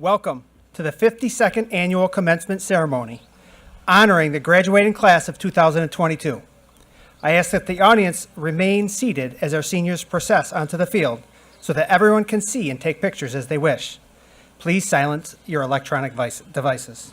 Welcome to the 52nd Annual Commencement Ceremony, honoring the graduating class of 2022. I ask that the audience remain seated as our seniors process onto the field so that everyone can see and take pictures as they wish. Please silence your electronic devices.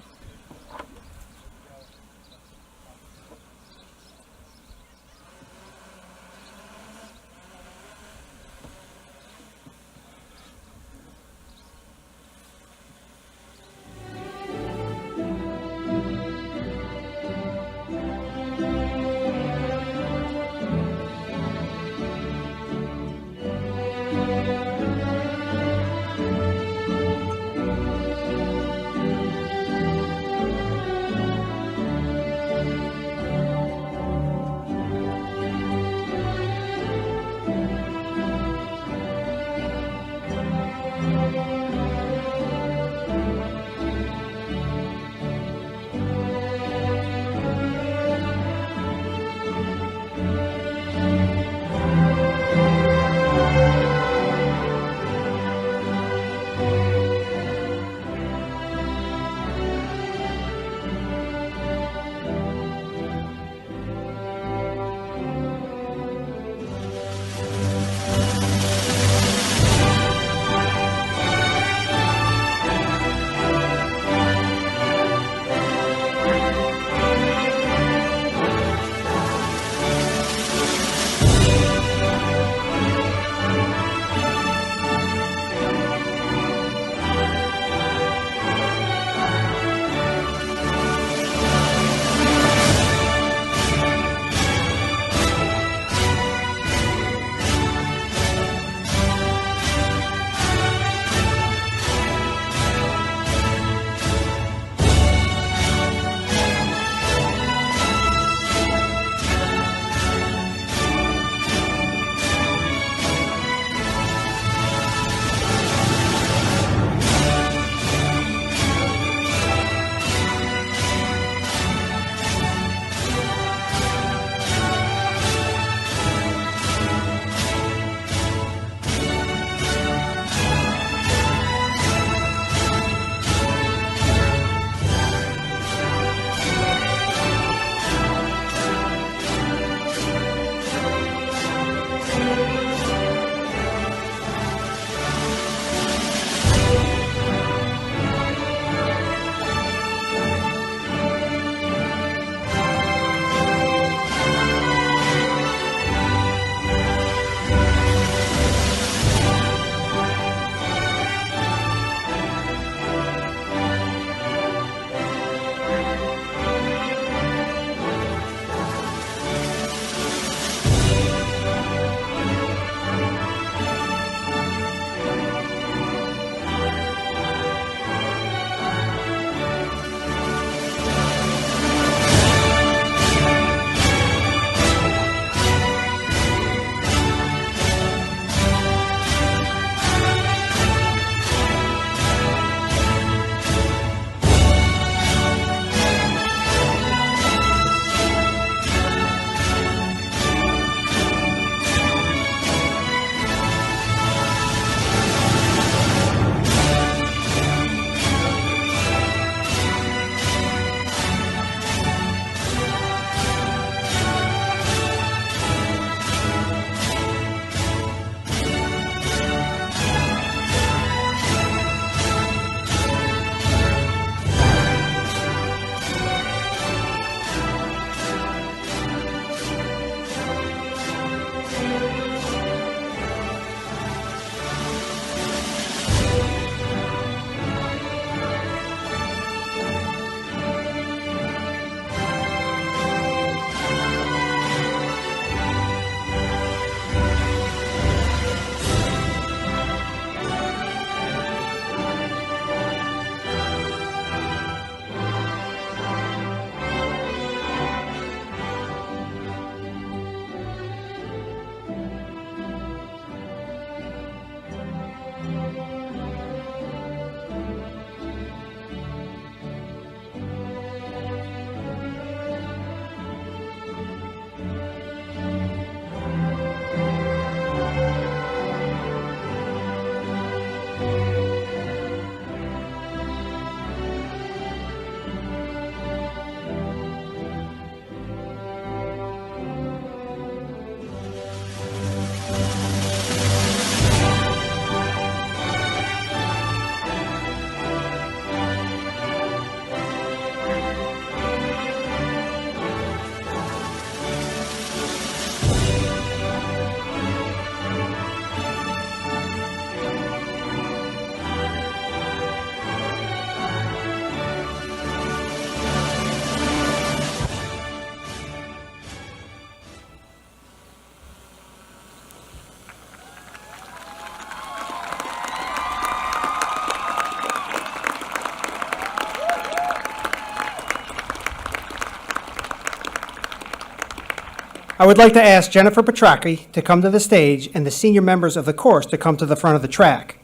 I would like to ask Jennifer Petracchi to come to the stage and the senior members of the course to come to the front of the track.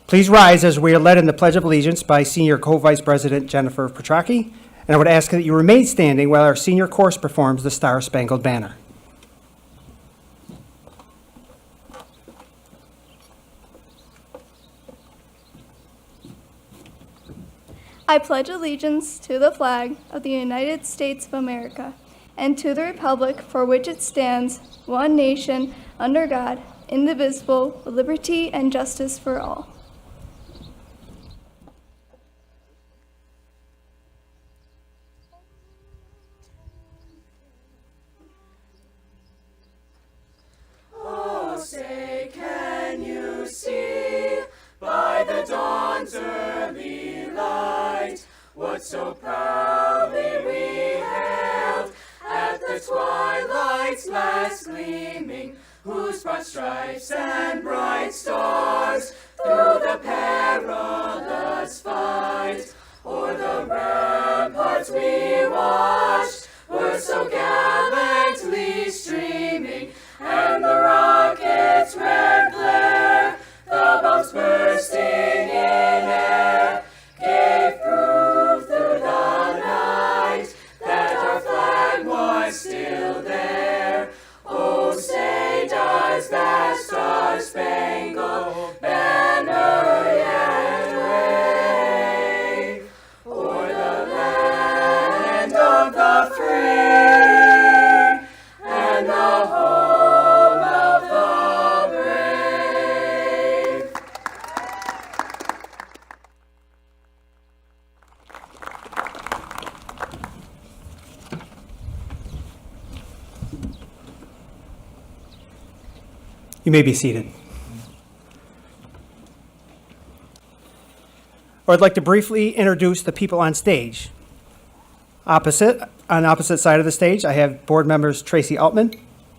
Please rise as we are led in the Pledge of Allegiance by Senior Co-Vice President Jennifer Petracchi, and I would ask that you remain standing while our senior course performs the Star Spangled Banner. I pledge allegiance to the flag of the United States of America and to the republic for which it stands, one nation, under God, indivisible, with liberty and justice for all. Oh, say, can you see by the dawn's early light what so proudly we hailed at the twilight's last gleaming, whose broad stripes and bright stars through the perilous fight o'er the ramparts we watched were so gallantly streaming, and the rocket's red glare, the bombs bursting in air, gave proof through the night that our flag was still there. Oh, say, does that star-spangled banner yet wave o'er the land of the free and the home of the brave? You may be seated. I'd like to briefly introduce the people on stage. On the opposite side of the stage, I have board members Tracy Altman,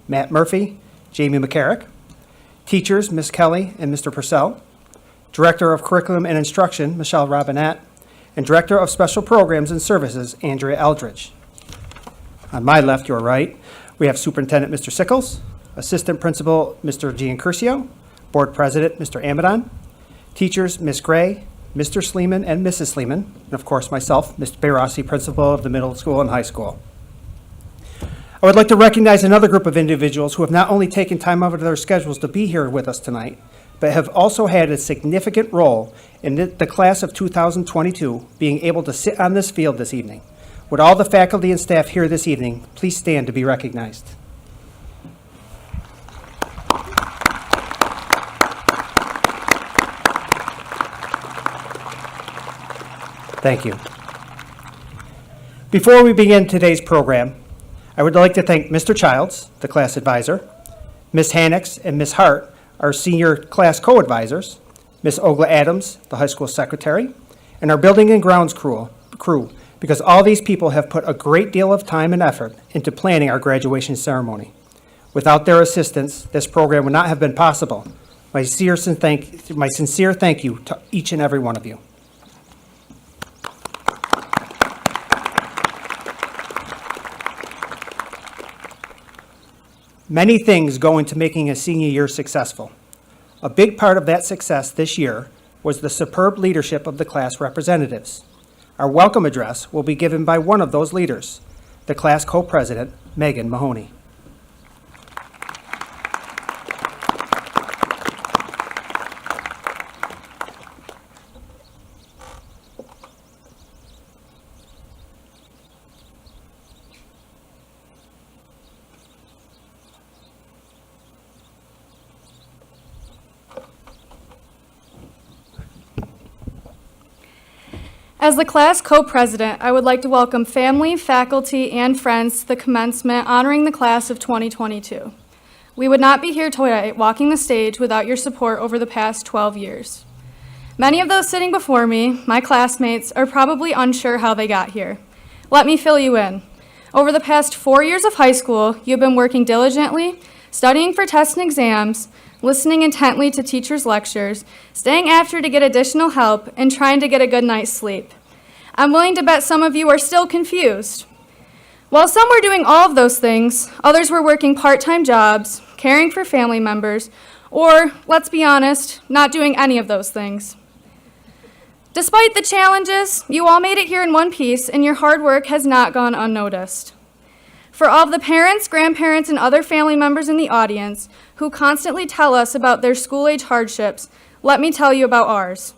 Matt Murphy, Jamie McCarrick, teachers Ms. Kelly and Mr. Purcell, Director of Curriculum and Instruction Michelle Robinette, and Director of Special Programs and Services Andrea Eldridge. On my left, your right, we have Superintendent Mr. Sickles, Assistant Principal Mr. Giancurcio, Board President Mr. Amadon, teachers Ms. Gray, Mr. Sleeman and Mrs. Sleeman, and of course myself, Mr. Bayrossi, Principal of the middle school and high school. I would like to recognize another group of individuals who have not only taken time out of their schedules to be here with us tonight, but have also had a significant role in the class of 2022 being able to sit on this field this evening. Would all the faculty and staff here this evening please stand to be recognized? Thank you. Before we begin today's program, I would like to thank Mr. Childs, the class advisor, Ms. Hannix and Ms. Hart, our senior class co-advisors, Ms. Ogla Adams, the high school secretary, and our building and grounds crew, because all these people have put a great deal of time and effort into planning our graduation ceremony. Without their assistance, this program would not have been possible. My sincere thank you to each and every one of you. Many things go into making a senior year successful. A big part of that success this year was the superb leadership of the class representatives. Our welcome address will be given by one of those leaders, the class co-president, Megan Mahoney. As the class co-president, I would like to welcome family, faculty, and friends to the commencement honoring the class of 2022. We would not be here tonight walking the stage without your support over the past 12 years. Many of those sitting before me, my classmates, are probably unsure how they got here. Let me fill you in. Over the past 4 years of high school, you've been working diligently, studying for tests and exams, listening intently to teachers' lectures, staying after to get additional help, and trying to get a good night's sleep. I'm willing to bet some of you are still confused. While some were doing all of those things, others were working part-time jobs, caring for family members, or, let's be honest, not doing any of those things. Despite the challenges, you all made it here in one piece, and your hard work has not gone unnoticed. For all of the parents, grandparents, and other family members in the audience who constantly tell us about their school-age hardships, let me tell you about ours.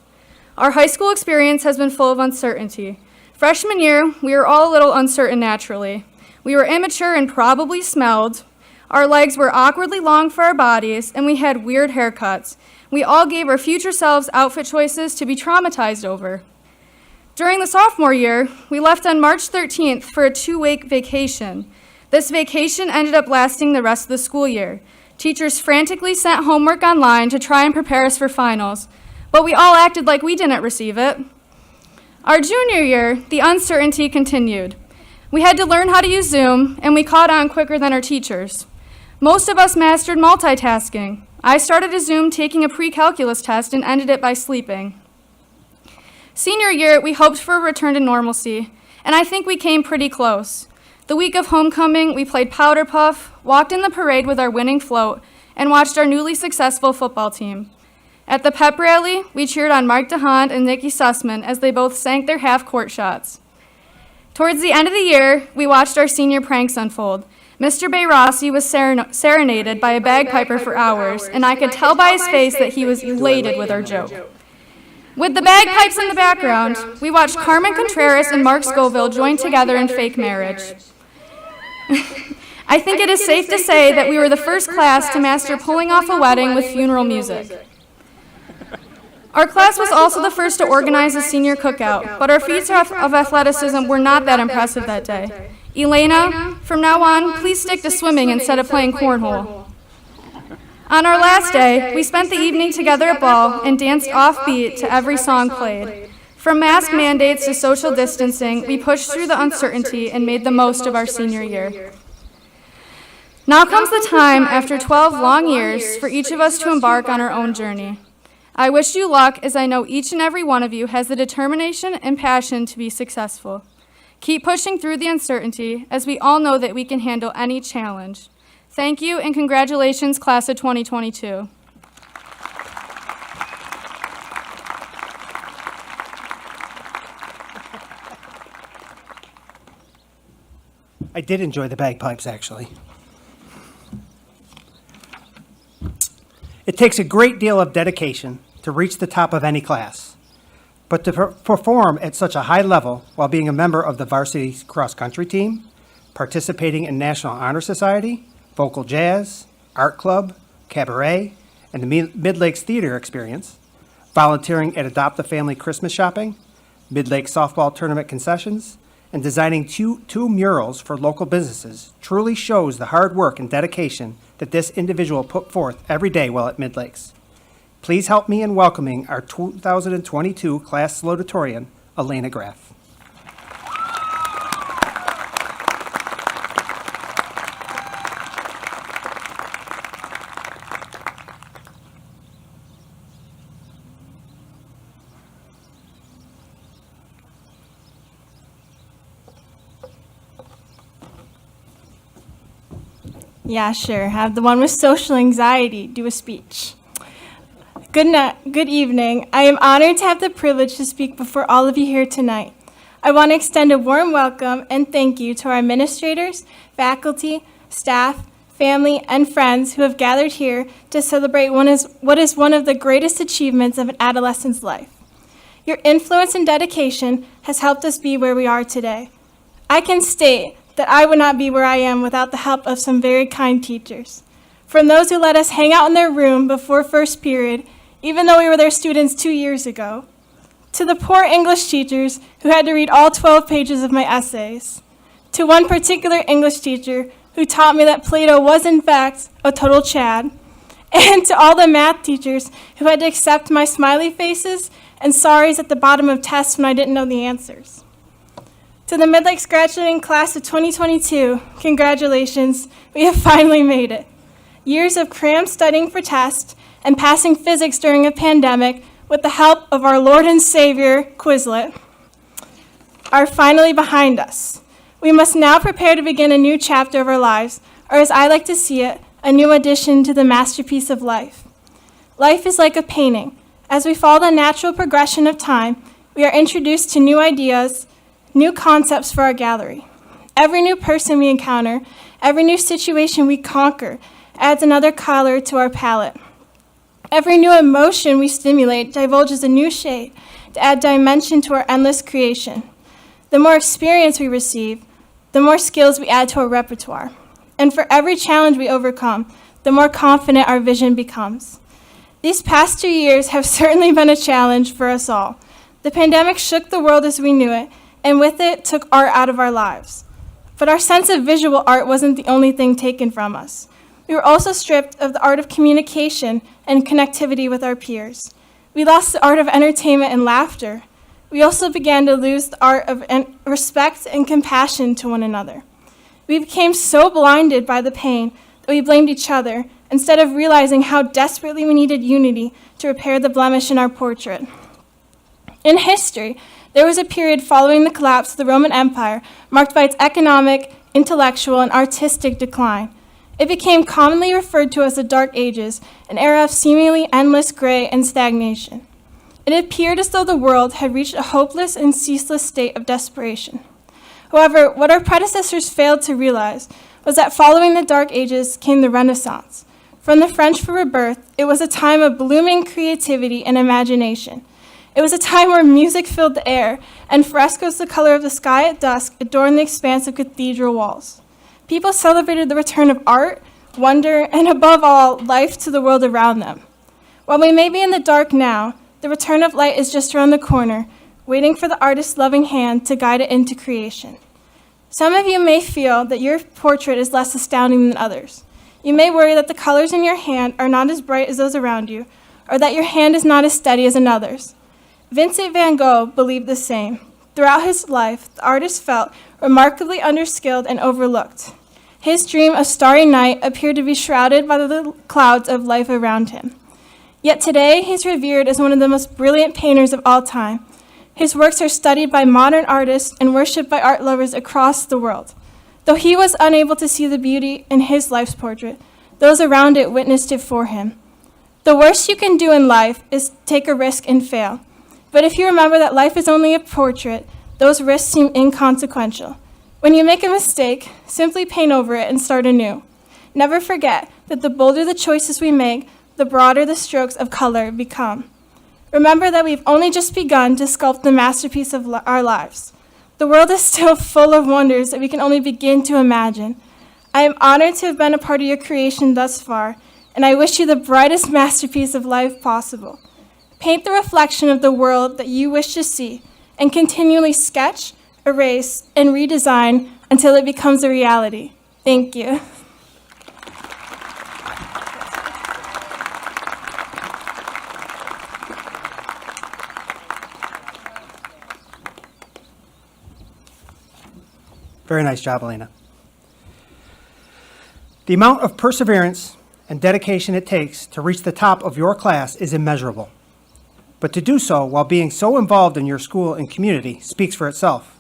Our high school experience has been full of uncertainty. Freshman year, we were all a little uncertain naturally. We were immature and probably smelled. Our legs were awkwardly long for our bodies, and we had weird haircuts. We all gave our future selves outfit choices to be traumatized over. During the sophomore year, we left on March 13th for a 2-week vacation. This vacation ended up lasting the rest of the school year. Teachers frantically sent homework online to try and prepare us for finals, but we all acted like we didn't receive it. Our junior year, the uncertainty continued. We had to learn how to use Zoom, and we caught on quicker than our teachers. Most of us mastered multitasking. I started a Zoom taking a pre-calculus test and ended it by sleeping. Senior year, we hoped for a return to normalcy, and I think we came pretty close. The week of homecoming, we played powder puff, walked in the parade with our winning float, and watched our newly successful football team. At the pep rally, we cheered on Mark DeHaan and Nikki Sussman as they both sank their half-court shots. Towards the end of the year, we watched our senior pranks unfold. Mr. Bay Rossi was serenaded by a bagpiper for hours, and I could tell by his face that he was elated with our joke. With the bagpipes in the background, we watched Carmen Contreras and Mark Scoville join together in fake marriage. I think it is safe to say that we were the first class to master pulling off a wedding with funeral music. Our class was also the first to organize a senior cookout, but our feats of athleticism were not that impressive that day. Elena, from now on, please stick to swimming instead of playing cornhole. On our last day, we spent the evening together at ball and danced offbeat to every song played. From mask mandates to social distancing, we pushed through the uncertainty and made the most of our senior year. Now comes the time, after 12 long years, for each of us to embark on our own journey. I wish you luck, as I know each and every one of you has the determination and passion to be successful. Keep pushing through the uncertainty, as we all know that we can handle any challenge. Thank you, and congratulations, class of 2022. I did enjoy the bagpipes, actually. It takes a great deal of dedication to reach the top of any class, but to perform at such a high level while being a member of the varsity cross-country team, participating in National Honor Society, vocal jazz, art club, cabaret, and the Midlakes Theater Experience, volunteering at Adopt a Family Christmas shopping, Midlakes softball tournament concessions, and designing two murals for local businesses truly shows the hard work and dedication that this individual put forth every day while at Midlakes. Please help me in welcoming our 2022 class salutatorian, Elena Graff. Yeah, sure. Have the one with social anxiety do a speech. Good evening. I am honored to have the privilege to speak before all of you here tonight. I want to extend a warm welcome and thank you to our administrators, faculty, staff, family, and friends who have gathered here to celebrate what is one of the greatest achievements of an adolescent's life. Your influence and dedication has helped us be where we are today. I can state that I would not be where I am without the help of some very kind teachers. From those who let us hang out in their room before first period, even though we were their students 2 years ago, to the poor English teachers who had to read all 12 pages of my essays, to one particular English teacher who taught me that Plato was in fact a total Chad, and to all the math teachers who had to accept my smiley faces and sorries at the bottom of tests when I didn't know the answers. To the Midlakes graduating class of 2022, congratulations, we have finally made it. Years of crammed studying for tests and passing physics during a pandemic with the help of our Lord and Savior, Quizlet, are finally behind us. We must now prepare to begin a new chapter of our lives, or as I like to see it, a new addition to the masterpiece of life. Life is like a painting. As we follow the natural progression of time, we are introduced to new ideas, new concepts for our gallery. Every new person we encounter, every new situation we conquer, adds another color to our palette. Every new emotion we stimulate divulges a new shade to add dimension to our endless creation. The more experience we receive, the more skills we add to our repertoire. And for every challenge we overcome, the more confident our vision becomes. These past 2 years have certainly been a challenge for us all. The pandemic shook the world as we knew it, and with it took art out of our lives. But our sense of visual art wasn't the only thing taken from us. We were also stripped of the art of communication and connectivity with our peers. We lost the art of entertainment and laughter. We also began to lose the art of respect and compassion to one another. We became so blinded by the pain that we blamed each other instead of realizing how desperately we needed unity to repair the blemish in our portrait. In history, there was a period following the collapse of the Roman Empire marked by its economic, intellectual, and artistic decline. It became commonly referred to as the Dark Ages, an era of seemingly endless gray and stagnation. It appeared as though the world had reached a hopeless and ceaseless state of desperation. However, what our predecessors failed to realize was that following the Dark Ages came the Renaissance. From the French for rebirth, it was a time of blooming creativity and imagination. It was a time where music filled the air and frescoes the color of the sky at dusk adorned the expanse of cathedral walls. People celebrated the return of art, wonder, and above all, life to the world around them. While we may be in the dark now, the return of light is just around the corner, waiting for the artist's loving hand to guide it into creation. Some of you may feel that your portrait is less astounding than others. You may worry that the colors in your hand are not as bright as those around you, or that your hand is not as steady as another's. Vincent van Gogh believed the same. Throughout his life, the artist felt remarkably underskilled and overlooked. His dream of starry night appeared to be shrouded by the clouds of life around him. Yet today, he's revered as one of the most brilliant painters of all time. His works are studied by modern artists and worshipped by art lovers across the world. Though he was unable to see the beauty in his life's portrait, those around it witnessed it for him. The worst you can do in life is take a risk and fail. But if you remember that life is only a portrait, those risks seem inconsequential. When you make a mistake, simply paint over it and start anew. Never forget that the bolder the choices we make, the broader the strokes of color become. Remember that we've only just begun to sculpt the masterpiece of our lives. The world is still full of wonders that we can only begin to imagine. I am honored to have been a part of your creation thus far, and I wish you the brightest masterpiece of life possible. Paint the reflection of the world that you wish to see, and continually sketch, erase, and redesign until it becomes a reality. Thank you. Very nice job, Elena. The amount of perseverance and dedication it takes to reach the top of your class is immeasurable. But to do so while being so involved in your school and community speaks for itself.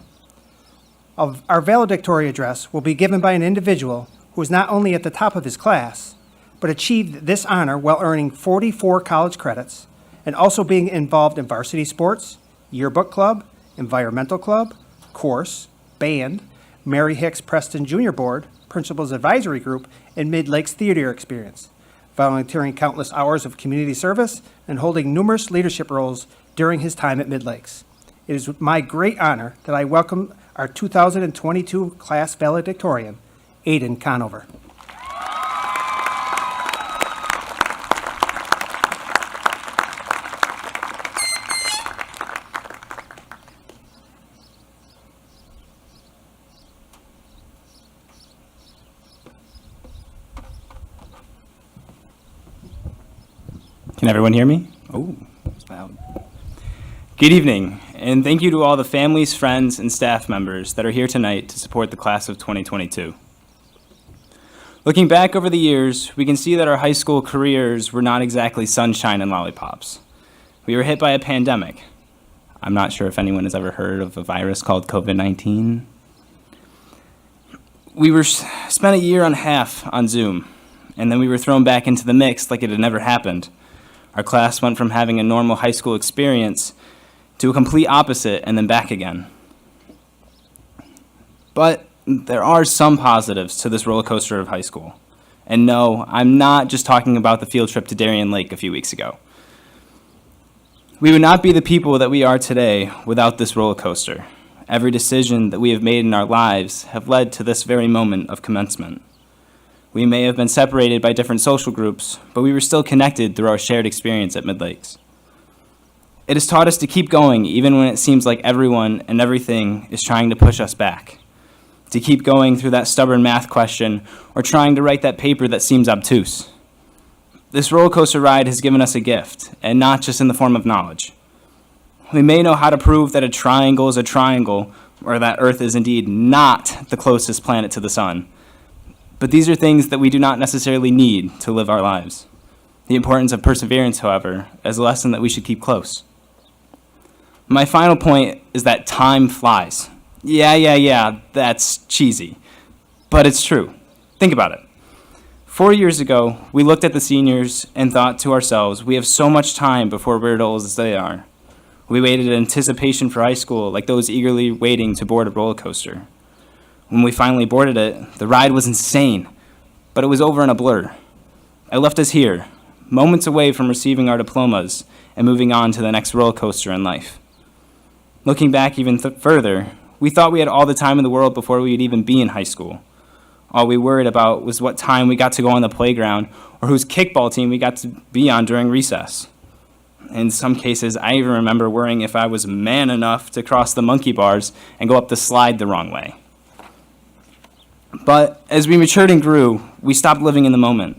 Our valedictory address will be given by an individual who is not only at the top of his class, but achieved this honor while earning 44 college credits and also being involved in varsity sports, yearbook club, environmental club, course, band, Mary Hicks Preston Junior Board, Principals Advisory Group, and Midlakes Theater Experience, volunteering countless hours of community service and holding numerous leadership roles during his time at Midlakes. It is with my great honor that I welcome our 2022 class valedictorian, Aiden Conover. Can everyone hear me? Oh, it's loud. Good evening, and thank you to all the families, friends, and staff members that are here tonight to support the class of 2022. Looking back over the years, we can see that our high school careers were not exactly sunshine and lollipops. We were hit by a pandemic. I'm not sure if anyone has ever heard of a virus called COVID-19. spent a year and a half on Zoom, and then we were thrown back into the mix like it had never happened. Our class went from having a normal high school experience to a complete opposite and then back again. But there are some positives to this roller coaster of high school. And no, I'm not just talking about the field trip to Darien Lake a few weeks ago. We would not be the people that we are today without this roller coaster. Every decision that we have made in our lives have led to this very moment of commencement. We may have been separated by different social groups, but we were still connected through our shared experience at Midlakes. It has taught us to keep going even when it seems like everyone and everything is trying to push us back. To keep going through that stubborn math question or trying to write that paper that seems obtuse. This roller coaster ride has given us a gift, and not just in the form of knowledge. We may know how to prove that a triangle is a triangle, or that Earth is indeed not the closest planet to the sun. But these are things that we do not necessarily need to live our lives. The importance of perseverance, however, is a lesson that we should keep close. My final point is that time flies. Yeah, that's cheesy. But it's true. Think about it. 4 years ago, we looked at the seniors and thought to ourselves, we have so much time before we're as old as they are. We waited in anticipation for high school like those eagerly waiting to board a roller coaster. When we finally boarded it, the ride was insane, but it was over in a blur. It left us here, moments away from receiving our diplomas and moving on to the next roller coaster in life. Looking back even further, we thought we had all the time in the world before we would even be in high school. All we worried about was what time we got to go on the playground or whose kickball team we got to be on during recess. In some cases, I even remember worrying if I was man enough to cross the monkey bars and go up the slide the wrong way. But as we matured and grew, we stopped living in the moment.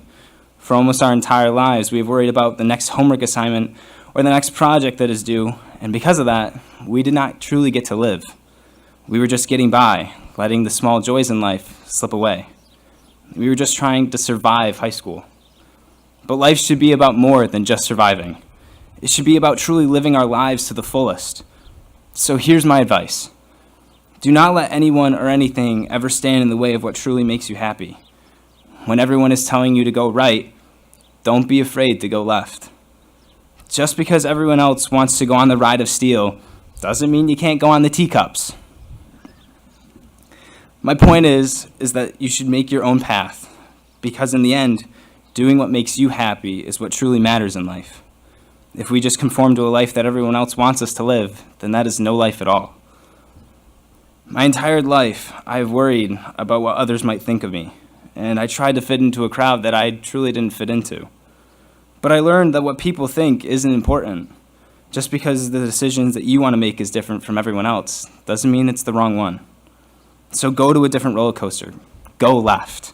For almost our entire lives, we have worried about the next homework assignment or the next project that is due, and because of that, we did not truly get to live. We were just getting by, letting the small joys in life slip away. We were just trying to survive high school. But life should be about more than just surviving. It should be about truly living our lives to the fullest. So here's my advice. Do not let anyone or anything ever stand in the way of what truly makes you happy. When everyone is telling you to go right, don't be afraid to go left. Just because everyone else wants to go on the ride of steel doesn't mean you can't go on the teacups. My point is that you should make your own path, because in the end, doing what makes you happy is what truly matters in life. If we just conform to a life that everyone else wants us to live, then that is no life at all. My entire life, I have worried about what others might think of me, and I tried to fit into a crowd that I truly didn't fit into. But I learned that what people think isn't important. Just because the decisions that you want to make is different from everyone else doesn't mean it's the wrong one. So go to a different roller coaster. Go left.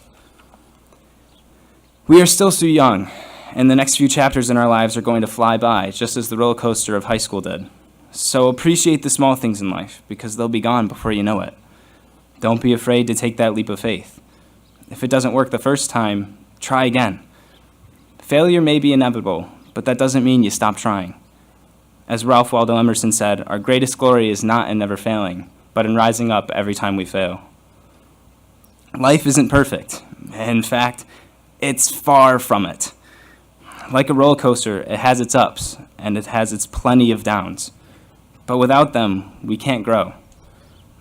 We are still so young, and the next few chapters in our lives are going to fly by, just as the roller coaster of high school did. So appreciate the small things in life, because they'll be gone before you know it. Don't be afraid to take that leap of faith. If it doesn't work the first time, try again. Failure may be inevitable, but that doesn't mean you stop trying. As Ralph Waldo Emerson said, our greatest glory is not in never failing, but in rising up every time we fail. Life isn't perfect. In fact, it's far from it. Like a roller coaster, it has its ups, and it has its plenty of downs. But without them, we can't grow.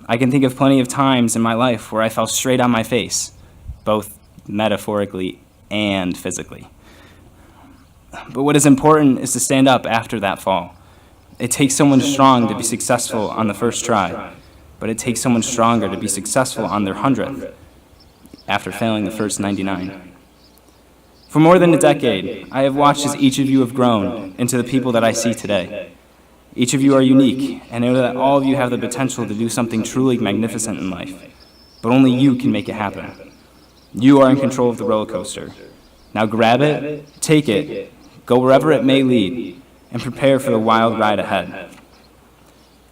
I can think of plenty of times in my life where I fell straight on my face, both metaphorically and physically. But what is important is to stand up after that fall. It takes someone strong to be successful on the first try, but it takes someone stronger to be successful on their 100th after failing the first 99. For more than a decade, I have watched as each of you have grown into the people that I see today. Each of you are unique, and know that all of you have the potential to do something truly magnificent in life, but only you can make it happen. You are in control of the roller coaster. Now grab it, take it, go wherever it may lead, and prepare for the wild ride ahead.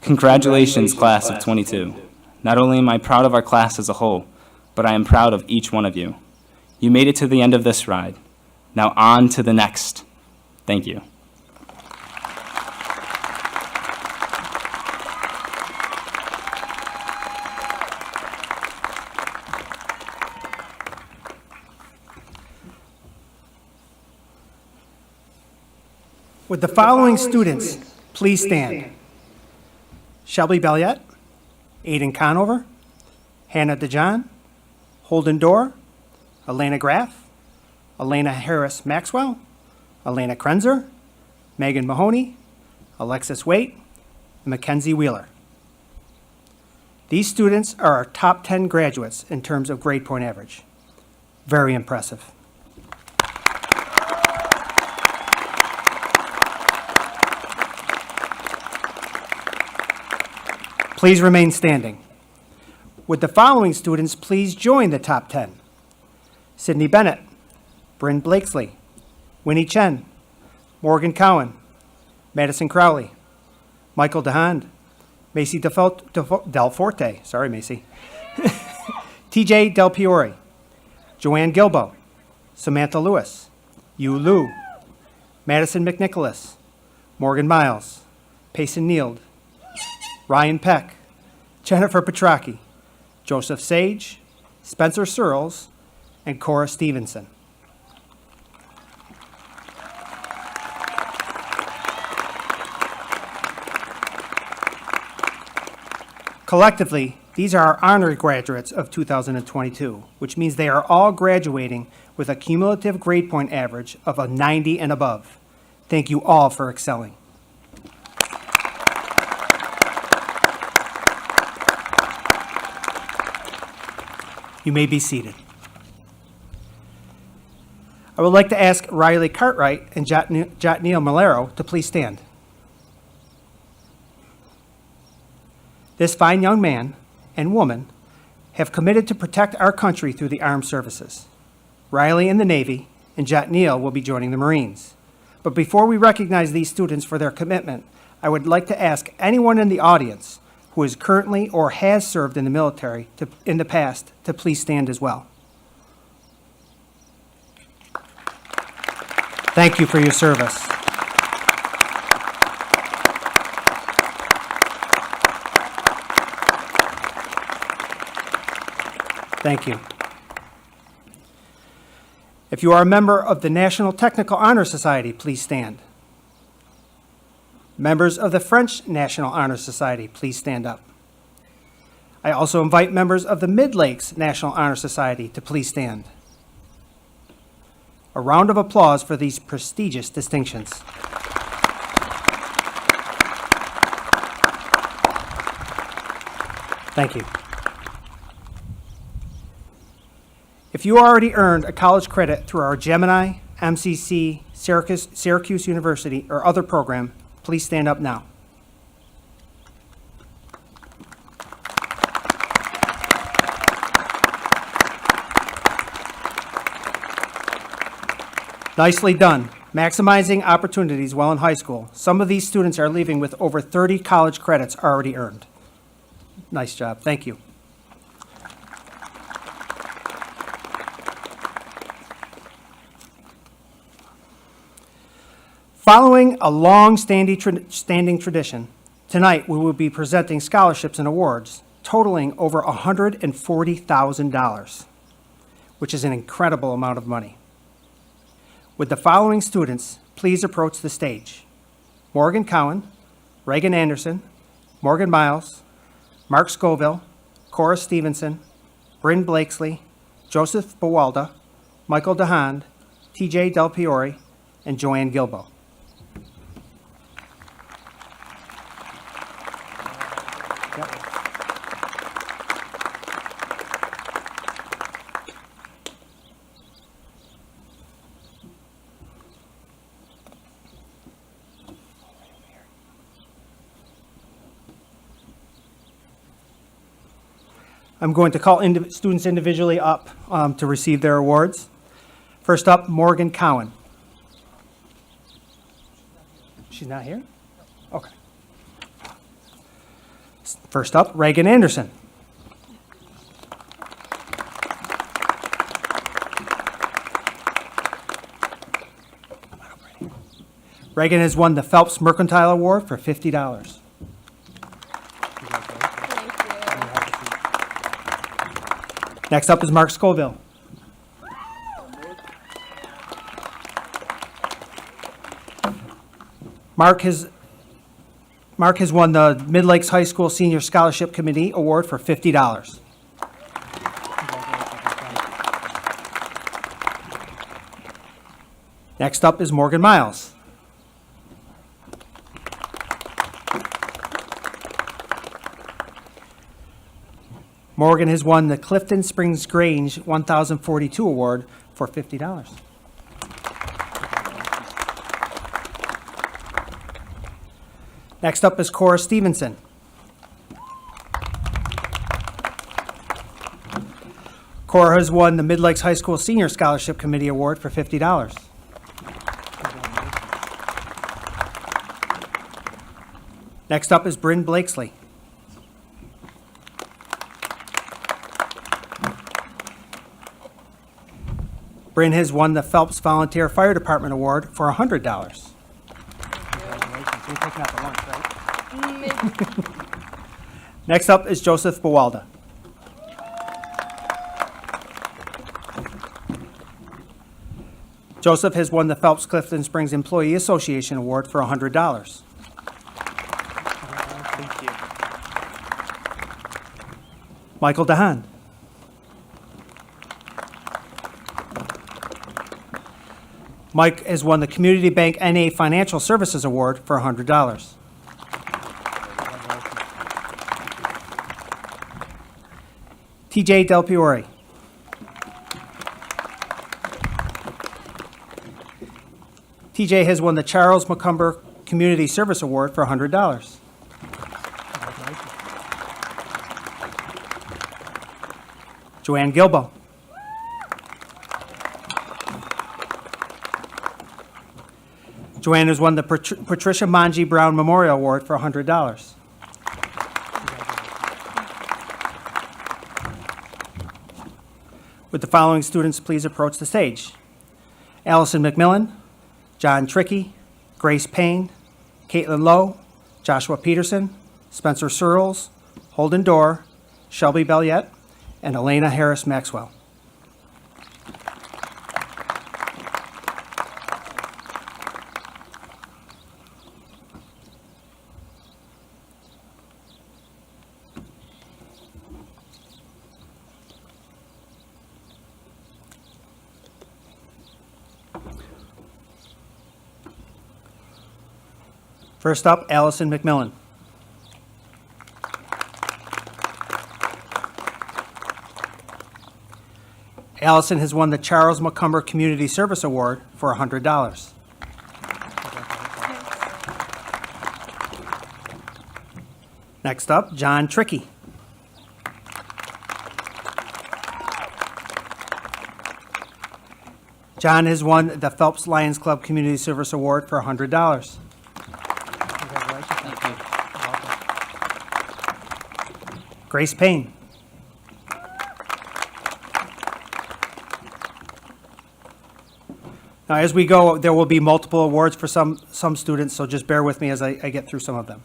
Congratulations, class of 22. Not only am I proud of our class as a whole, but I am proud of each one of you. You made it to the end of this ride. Now on to the next. Thank you. Would the following students please stand? Shelby Belliette, Aiden Conover, Hannah DeJohn, Holden Dorr, Elena Graff, Elena Harris Maxwell, Elena Krenzer, Megan Mahoney, Alexis Waite, and Mackenzie Wheeler. These students are our top 10 graduates in terms of grade point average. Very impressive. Please remain standing. Would the following students please join the top 10? Sydney Bennett, Bryn Blakesley, Winnie Chen, Morgan Cowan, Madison Crowley, Michael DeHand, Macy Del Forte, sorry Macy, TJ Del Piore, Joanne Gilbo, Samantha Lewis, Yu Lu, Madison McNicholas, Morgan Miles, Payson Neild, Ryan Peck, Jennifer Petracchi, Joseph Sage, Spencer Searles, and Cora Stevenson. Collectively, these are our honor graduates of 2022, which means they are all graduating with a cumulative grade point average of a 90 and above. Thank you all for excelling. You may be seated. I would like to ask Riley Cartwright and Jotneil Malero to please stand. This fine young man and woman have committed to protect our country through the armed services. Riley in the Navy and Jotneil will be joining the Marines. But before we recognize these students for their commitment, I would like to ask anyone in the audience who is currently or has served in the military in the past to please stand as well. Thank you for your service. Thank you. If you are a member of the National Technical Honor Society, please stand. Members of the French National Honor Society, please stand up. I also invite members of the Midlakes National Honor Society to please stand. A round of applause for these prestigious distinctions. Thank you. If you already earned a college credit through our Gemini, MCC, Syracuse University, or other program, please stand up now. Nicely done. Maximizing opportunities while in high school. Some of these students are leaving with over 30 college credits already earned. Nice job. Thank you. Following a long-standing tradition, tonight we will be presenting scholarships and awards totaling over $140,000, which is an incredible amount of money. Would the following students please approach the stage? Morgan Cowan, Reagan Anderson, Morgan Miles, Mark Scoville, Cora Stevenson, Bryn Blakesley, Joseph Bawalda, Michael DeHand, TJ Del Piore, and Joanne Gilbo. I'm going to call students individually up to receive their awards. First up, Morgan Cowan. She's not here? Okay. First up, Reagan Anderson. Reagan has won the Phelps Mercantile Award for $50. Next up is Mark Scoville. Mark has won the Midlakes High School Senior Scholarship Committee Award for $50. Next up is Morgan Miles. Morgan has won the Clifton Springs Grange 1042 Award for $50. Next up is Cora Stevenson. Cora has won the Midlakes High School Senior Scholarship Committee Award for $50. Next up is Bryn Blakesley. Bryn has won the Phelps Volunteer Fire Department Award for $100. You're taking out the lunch, right? Next up is Joseph Bawalda. Joseph has won the Phelps Clifton Springs Employee Association Award for $100. Thank you. Michael DeHaan. Mike has won the Community Bank NA Financial Services Award for $100. TJ Del Fiore. TJ has won the Charles McCumber Community Service Award for $100. Joanne Gilbo. Joanne has won the Patricia Manji Brown Memorial Award for $100. Would the following students please approach the stage? Allison McMillan, John Trickey, Grace Payne, Caitlin Lowe, Joshua Peterson, Spencer Searles, Holden Dorr, Shelby Belliette, and Elena Harris Maxwell. First up, Allison McMillan. Allison has won the Charles McCumber Community Service Award for $100. Next up, John Trickey. John has won the Phelps Lions Club Community Service Award for $100. Grace Payne. Now, as we go, there will be multiple awards for some students, so just bear with me as I get through some of them.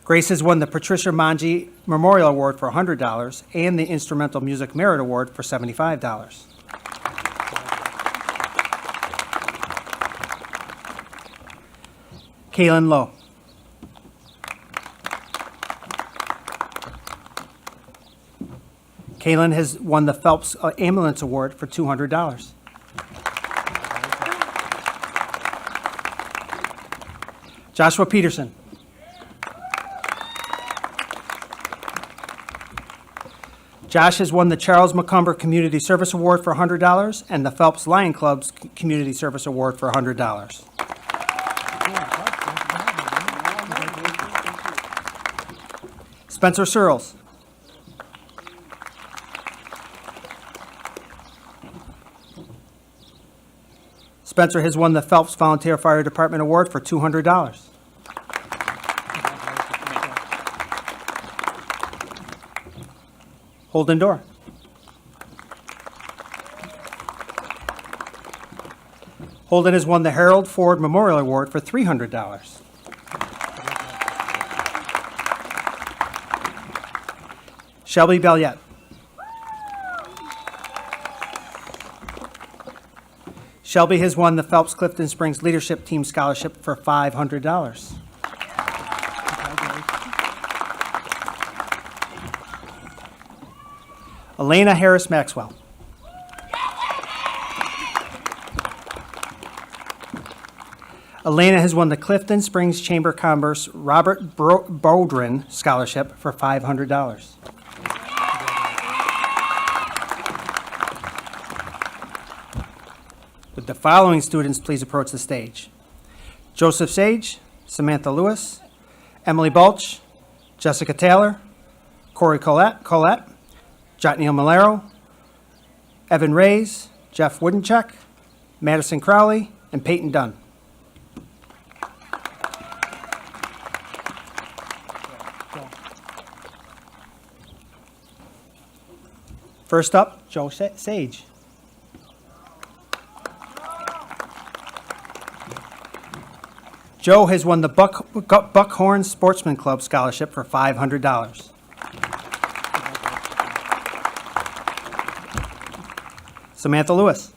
Grace has won the Patricia Manji Memorial Award for $100 and the Instrumental Music Merit Award for $75. Kaylin Lowe. Kaylin has won the Phelps Ambulance Award for $200. Joshua Peterson. Josh has won the Charles McCumber Community Service Award for $100 and the Phelps Lion Club's Community Service Award for $100. Spencer Searles. Spencer has won the Phelps Volunteer Fire Department Award for $200. Holden Dorr. Holden has won the Harold Ford Memorial Award for $300. Shelby Belliette. Shelby has won the Phelps Clifton Springs Leadership Team Scholarship for $500. Elena Harris Maxwell. Elena has won the Clifton Springs Chamber of Commerce Robert Bowdren Scholarship for $500. Would the following students please approach the stage? Joseph Sage, Samantha Lewis, Emily Balch, Jessica Taylor, Corey Collette, Jotneil Malero, Evan Reyes, Jeff Woodencheck, Madison Crowley, and Peyton Dunn. First up, Joe Sage. Joe has won the Buckhorn Sportsman Club Scholarship for $500. Samantha Lewis.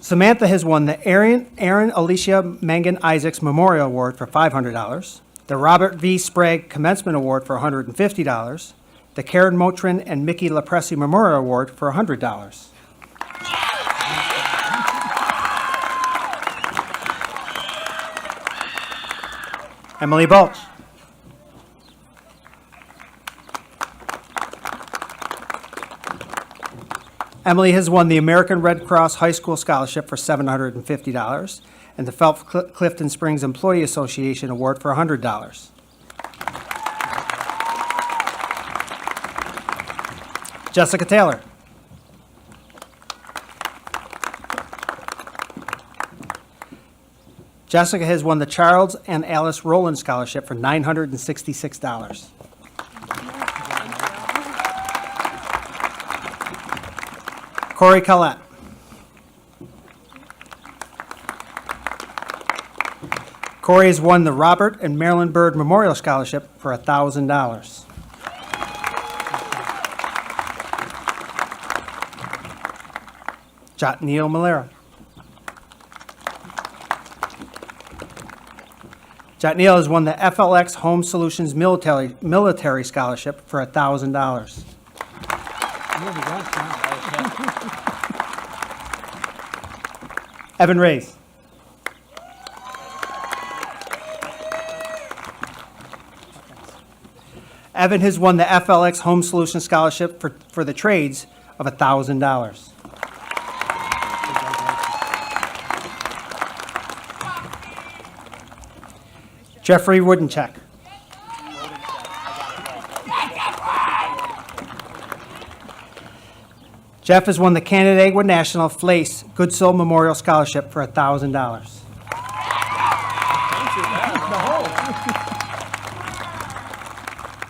Samantha has won the Aaron Alicia Mangan Isaacs Memorial Award for $500, the Robert V. Sprague Commencement Award for $150, the Karen Motrin and Mickey LaPresse Memorial Award for $100. Emily Balch. Emily has won the American Red Cross High School Scholarship for $750 and the Phelps Clifton Springs Employee Association Award for $100. Jessica Taylor. Jessica has won the Charles and Alice Rowland Scholarship for $966. Corey Collette. Corey has won the Robert and Marilyn Byrd Memorial Scholarship for $1,000. Jotneil Malera. Jotneil has won the FLX Home Solutions Military Scholarship for $1,000. Evan Reyes. Evan has won the FLX Home Solutions Scholarship for the trades of $1,000. Jeffrey Woodencheck. Jeff has won the Canandaigua National Flace Goodsill Memorial Scholarship for $1,000.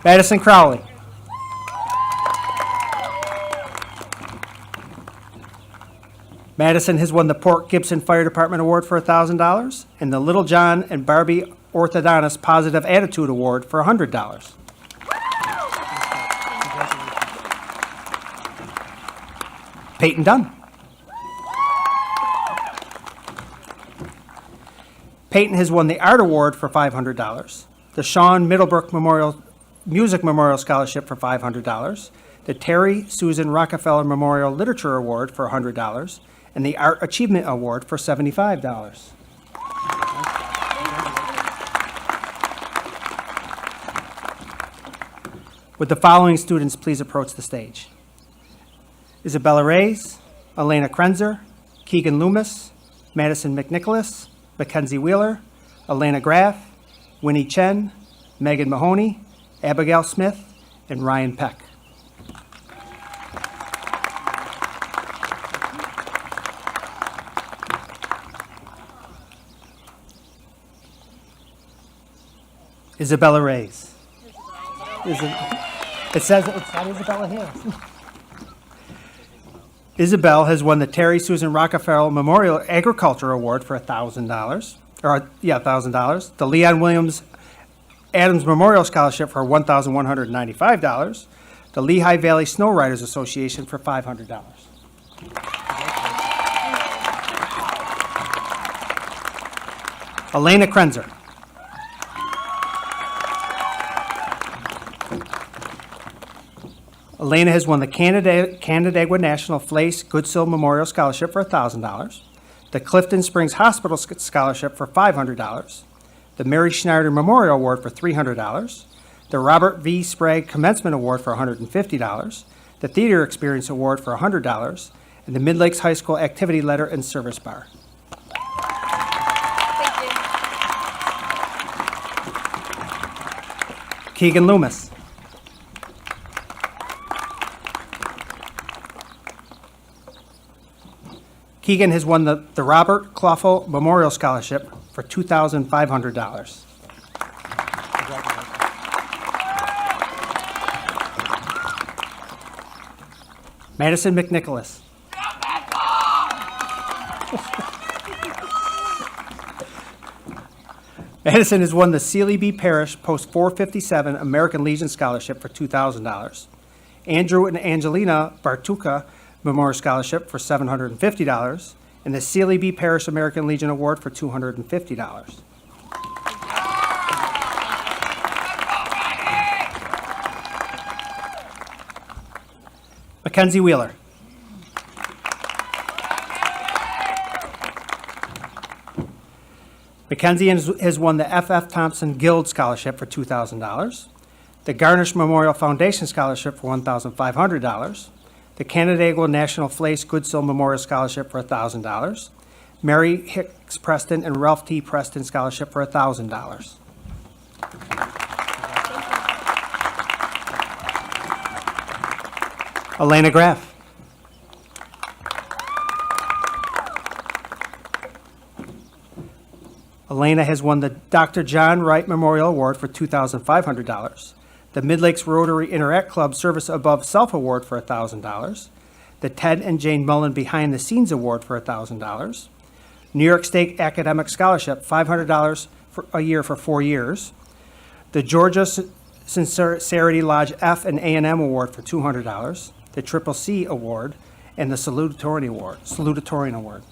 Madison Crowley. Madison has won the Port Gibson Fire Department Award for $1,000 and the Little John and Barbie Orthodontist Positive Attitude Award for $100. Peyton Dunn. Peyton has won the Art Award for $500, the Sean Middlebrook Music Memorial Scholarship for $500, the Terry Susan Rockefeller Memorial Literature Award for $100, and the Art Achievement Award for $75. Would the following students please approach the stage? Isabella Reyes, Elena Krenzer, Keegan Loomis, Madison McNicholas, Mackenzie Wheeler, Elena Graff, Winnie Chen, Megan Mahoney, Abigail Smith, and Ryan Peck. Isabella Reyes. It says it's not Isabella here. Isabel has won the Terry Susan Rockefeller Memorial Agriculture Award for $1,000. $1,000. The Leon Williams Adams Memorial Scholarship for $1,195. the Lehigh Valley Snow Riders Association for $500. Elena Krenzer. Elena has won the Canandaigua National Flace Goodsill Memorial Scholarship for $1,000, the Clifton Springs Hospital Scholarship for $500, the Mary Schneider Memorial Award for $300, the Robert V. Sprague Commencement Award for $150, the Theater Experience Award for $100, and the Midlakes High School Activity Letter and Service Bar. Keegan Loomis. Keegan has won the Robert Clough Memorial Scholarship for $2,500. Madison McNicholas. Madison has won the Sealy B. Parrish Post 457 American Legion Scholarship for $2,000. Andrew and Angelina Bartuca Memorial Scholarship for $750, and the Sealy B. Parrish American Legion Award for $250. Mackenzie Wheeler. Mackenzie has won the F.F. Thompson Guild Scholarship for $2,000, the Garnish Memorial Foundation Scholarship for $1,500, the Canandaigua National Flace Goodsill Memorial Scholarship for $1,000, Mary Hicks Preston and Ralph T. Preston Scholarship for $1,000. Elena Graff. Elena has won the Dr. John Wright Memorial Award for $2,500, the Midlakes Rotary Interact Club Service Above Self Award for $1,000, the Ted and Jane Mullen Behind the Scenes Award for $1,000, New York State Academic Scholarship, $500 a year for 4 years, the Georgia Sincerity Lodge F and A&M Award for $200, the Triple C Award, and the Salutatorian Award.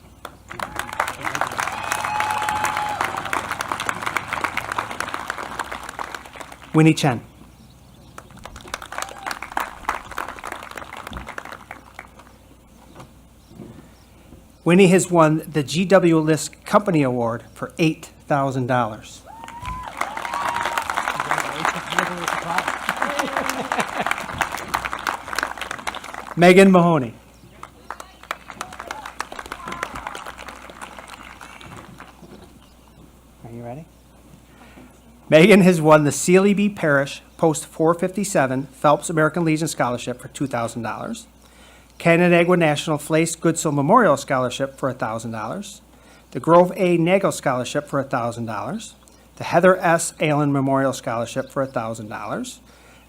Winnie Chen. Winnie has won the G.W. Lisk Company Award for $8,000. Megan Mahoney. Are you ready? Megan has won the Sealy B. Parrish Post 457 Phelps American Legion Scholarship for $2,000, Canandaigua National Flace Goodsill Memorial Scholarship for $1,000, the Grove A. Nagel Scholarship for $1,000, the Heather S. Allen Memorial Scholarship for $1,000,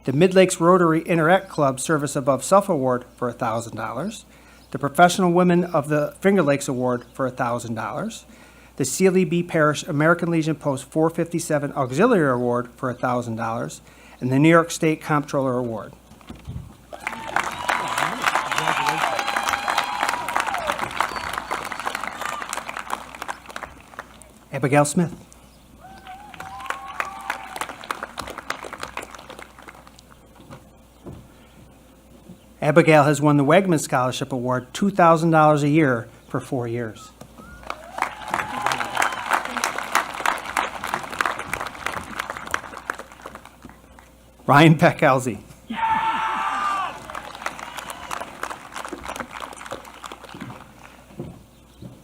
the Midlakes Rotary Interact Club Service Above Self Award for $1,000, the Professional Women of the Finger Lakes Award for $1,000, the Sealy B. Parrish American Legion Post 457 Auxiliary Award for $1,000, and the New York State Comptroller Award. Abigail Smith. Abigail has won the Wegman Scholarship Award, $2,000 a year for 4 years. Ryan Peck-Elzy.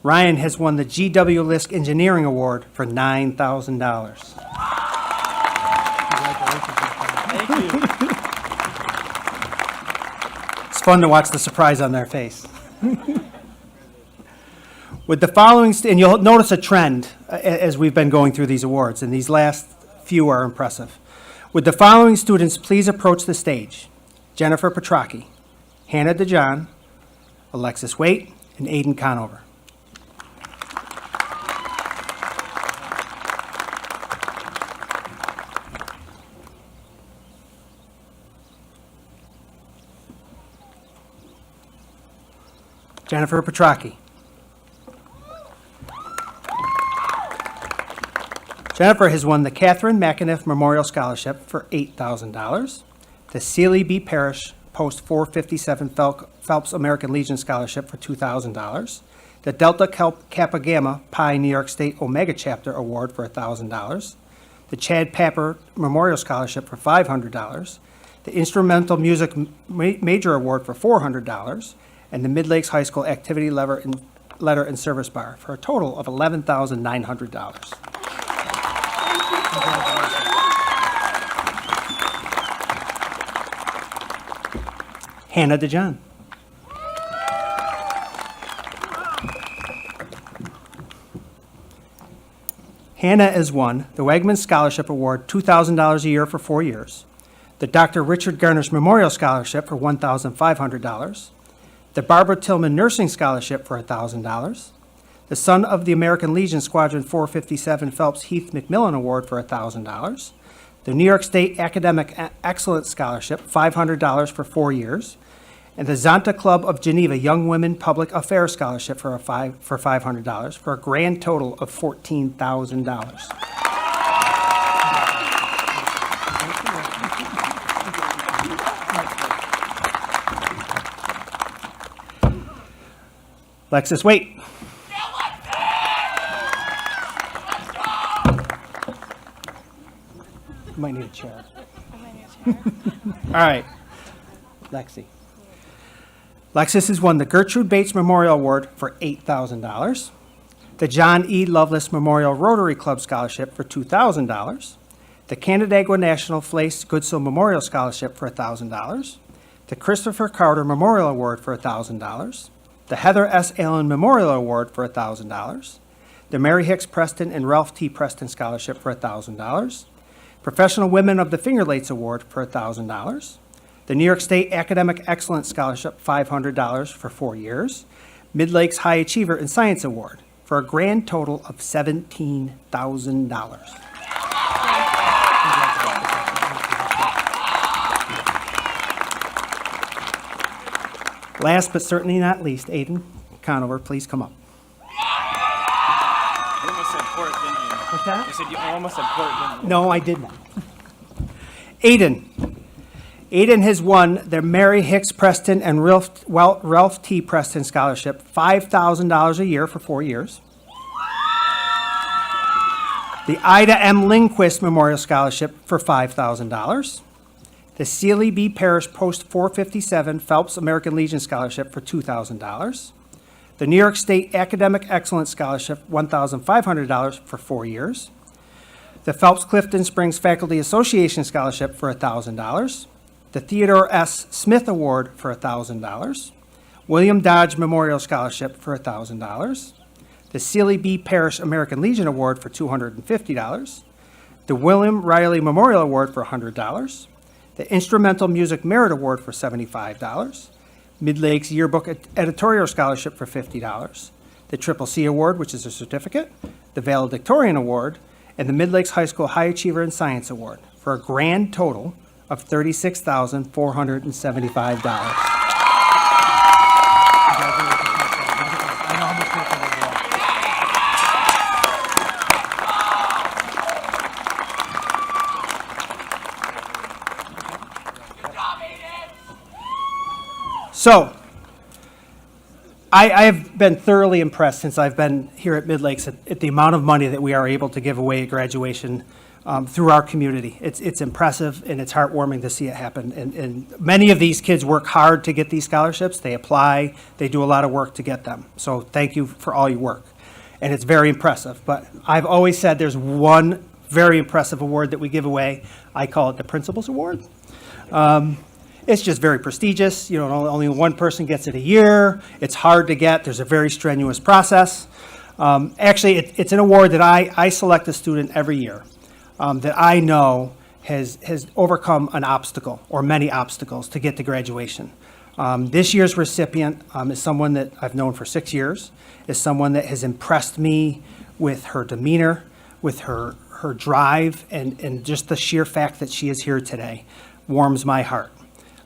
Ryan has won the G.W. Lisk Engineering Award for $9,000. Thank you. It's fun to watch the surprise on their face. With the following, and you'll notice a trend as we've been going through these awards, and these last few are impressive. Would the following students please approach the stage? Jennifer Petrocchi, Hannah DeJohn, Alexis Waite, and Aiden Conover. Jennifer Petracchi. Jennifer has won the Catherine McAniff Memorial Scholarship for $8,000, the Sealy B. Parrish Post 457 Phelps American Legion Scholarship for $2,000, the Delta Kappa Gamma Pi New York State Omega Chapter Award for $1,000, the Chad Papper Memorial Scholarship for $500, the Instrumental Music Major Award for $400, and the Midlakes High School Activity Letter and Service Bar for a total of $11,900. Hannah DeJohn. Hannah has won the Wegman Scholarship Award, $2,000 a year for 4 years, the Dr. Richard Garnish Memorial Scholarship for $1,500, the Barbara Tillman Nursing Scholarship for $1,000, the Son of the American Legion Squadron 457 Phelps Heath McMillan Award for $1,000, the New York State Academic Excellence Scholarship, $500 for 4 years, and the Zonta Club of Geneva Young Women Public Affairs Scholarship for $500, for a grand total of $14,000. Lexus Waite. You might need a chair. All right, Lexi. Lexus has won the Gertrude Bates Memorial Award for $8,000, the John E. Lovelace Memorial Rotary Club Scholarship for $2,000, the Canandaigua National Flace Goodsill Memorial Scholarship for $1,000, the Christopher Carter Memorial Award for $1,000, the Heather S. Allen Memorial Award for $1,000, the Mary Hicks Preston and Ralph T. Preston Scholarship for $1,000, Professional Women of the Finger Lakes Award for $1,000, the New York State Academic Excellence Scholarship, $500 for 4 years, Midlakes High Achiever in Science Award, for a grand total of $17,000. Last but certainly not least, Aiden Conover, please come up. You almost said port, didn't you? What's that? You said you almost said port, didn't you? No, I did not. Aiden has won the Mary Hicks Preston and Ralph T. Preston Scholarship, $5,000 a year for 4 years. The Ida M. Lindquist Memorial Scholarship for $5,000. The Sealy B. Parrish Post 457 Phelps American Legion Scholarship for $2,000. The New York State Academic Excellence Scholarship, $1,500 for 4 years. The Phelps Clifton Springs Faculty Association Scholarship for $1,000. The Theodore S. Smith Award for $1,000. William Dodge Memorial Scholarship for $1,000. The Sealy B. Parrish American Legion Award for $250. The William Riley Memorial Award for $100. The Instrumental Music Merit Award for $75. Midlakes Yearbook Editorial Scholarship for $50. The Triple C Award, which is a certificate. The Valedictorian Award. And the Midlakes High School High Achiever in Science Award, for a grand total of $36,475. So, I have been thoroughly impressed since I've been here at Midlakes at the amount of money that we are able to give away at graduation through our community. It's impressive and it's heartwarming to see it happen. And many of these kids work hard to get these scholarships. They apply, they do a lot of work to get them. So thank you for all your work. And it's very impressive. But I've always said there's one very impressive award that we give away. I call it the Principal's Award. It's just very prestigious. You know, only one person gets it a year. It's hard to get. There's a very strenuous process. Actually, it's an award that I select a student every year that I know has overcome an obstacle or many obstacles to get to graduation. This year's recipient is someone that I've known for 6 years, is someone that has impressed me with her demeanor, with her drive, and just the sheer fact that she is here today warms my heart.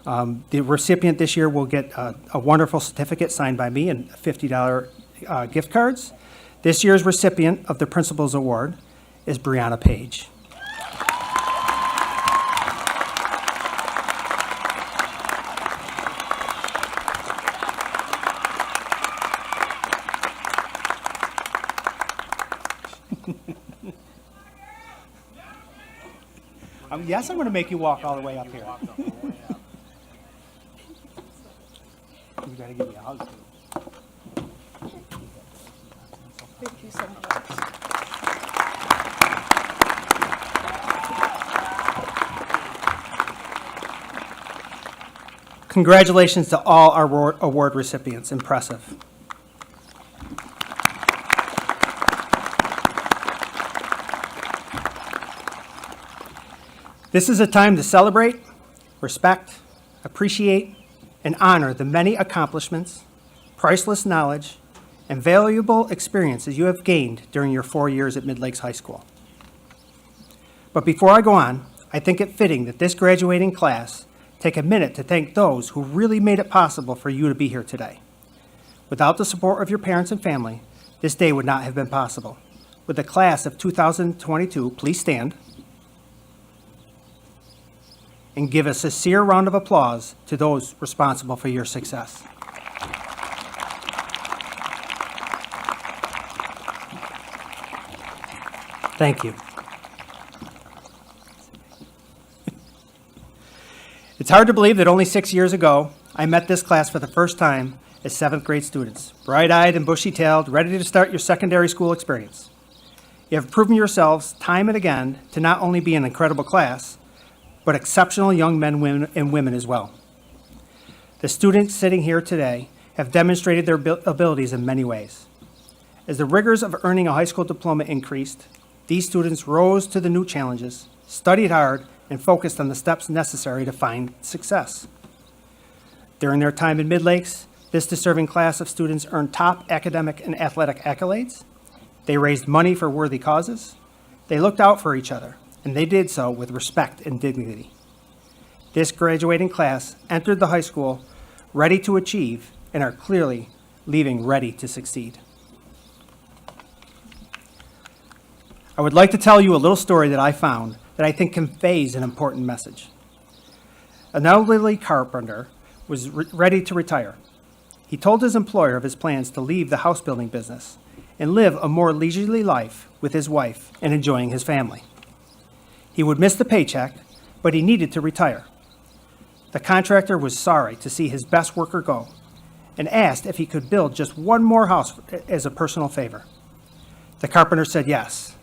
The recipient this year will get a wonderful certificate signed by me and $50 gift cards. This year's recipient of the Principal's Award is Brianna Page. Yes, I'm going to make you walk all the way up here. You got to give me a hug, too. Congratulations to all our award recipients. Impressive. This is a time to celebrate, respect, appreciate, and honor the many accomplishments, priceless knowledge, and valuable experiences you have gained during your 4 years at Midlakes High School. But before I go on, I think it fitting that this graduating class take a minute to thank those who really made it possible for you to be here today. Without the support of your parents and family, this day would not have been possible. With the class of 2022, please stand and give a sincere round of applause to those responsible for your success. Thank you. It's hard to believe that only 6 years ago, I met this class for the first time as 7th grade students, bright-eyed and bushy-tailed, ready to start your secondary school experience. You have proven yourselves time and again to not only be an incredible class, but exceptional young men and women as well. The students sitting here today have demonstrated their abilities in many ways. As the rigors of earning a high school diploma increased, these students rose to the new challenges, studied hard, and focused on the steps necessary to find success. During their time in Midlakes, this deserving class of students earned top academic and athletic accolades. They raised money for worthy causes. They looked out for each other, and they did so with respect and dignity. This graduating class entered the high school ready to achieve and are clearly leaving ready to succeed. I would like to tell you a little story that I found that I think conveys an important message. An elderly carpenter was ready to retire. He told his employer of his plans to leave the house building business and live a more leisurely life with his wife and enjoying his family. He would miss the paycheck, but he needed to retire. The contractor was sorry to see his best worker go and asked if he could build just one more house as a personal favor. The carpenter said yes,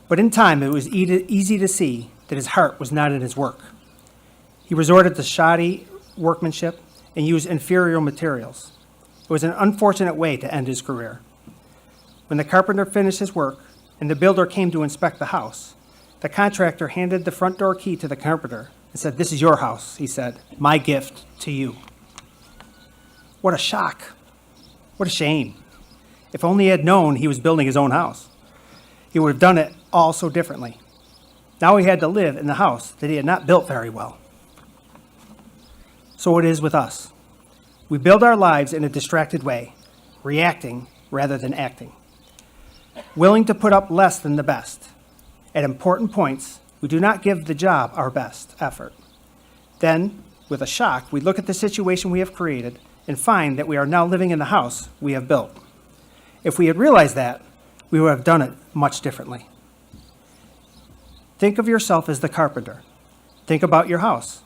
but in time it was easy to see that his heart was not in his work. He resorted to shoddy workmanship and used inferior materials. It was an unfortunate way to end his career. When the carpenter finished his work and the builder came to inspect the house, the contractor handed the front door key to the carpenter and said, "This is your house," he said, "my gift to you." What a shock. What a shame. If only he had known he was building his own house, he would have done it all so differently. Now he had to live in the house that he had not built very well. So it is with us. We build our lives in a distracted way, reacting rather than acting, willing to put up less than the best. At important points, we do not give the job our best effort. Then, with a shock, we look at the situation we have created and find that we are now living in the house we have built. If we had realized that, we would have done it much differently. Think of yourself as the carpenter. Think about your house.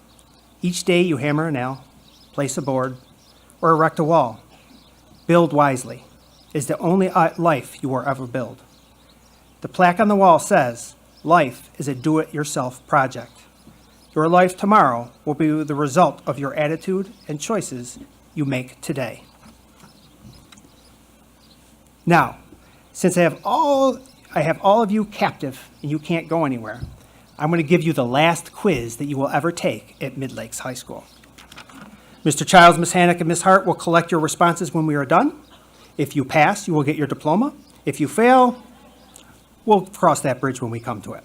Each day you hammer a nail, place a board, or erect a wall. Build wisely is the only life you will ever build. The plaque on the wall says, "Life is a do-it-yourself project." Your life tomorrow will be the result of your attitude and choices you make today. Now, since I have all of you captive and you can't go anywhere, I'm going to give you the last quiz that you will ever take at Midlakes High School. Mr. Childs, Ms. Hannock, and Ms. Hart will collect your responses when we are done. If you pass, you will get your diploma. If you fail, we'll cross that bridge when we come to it.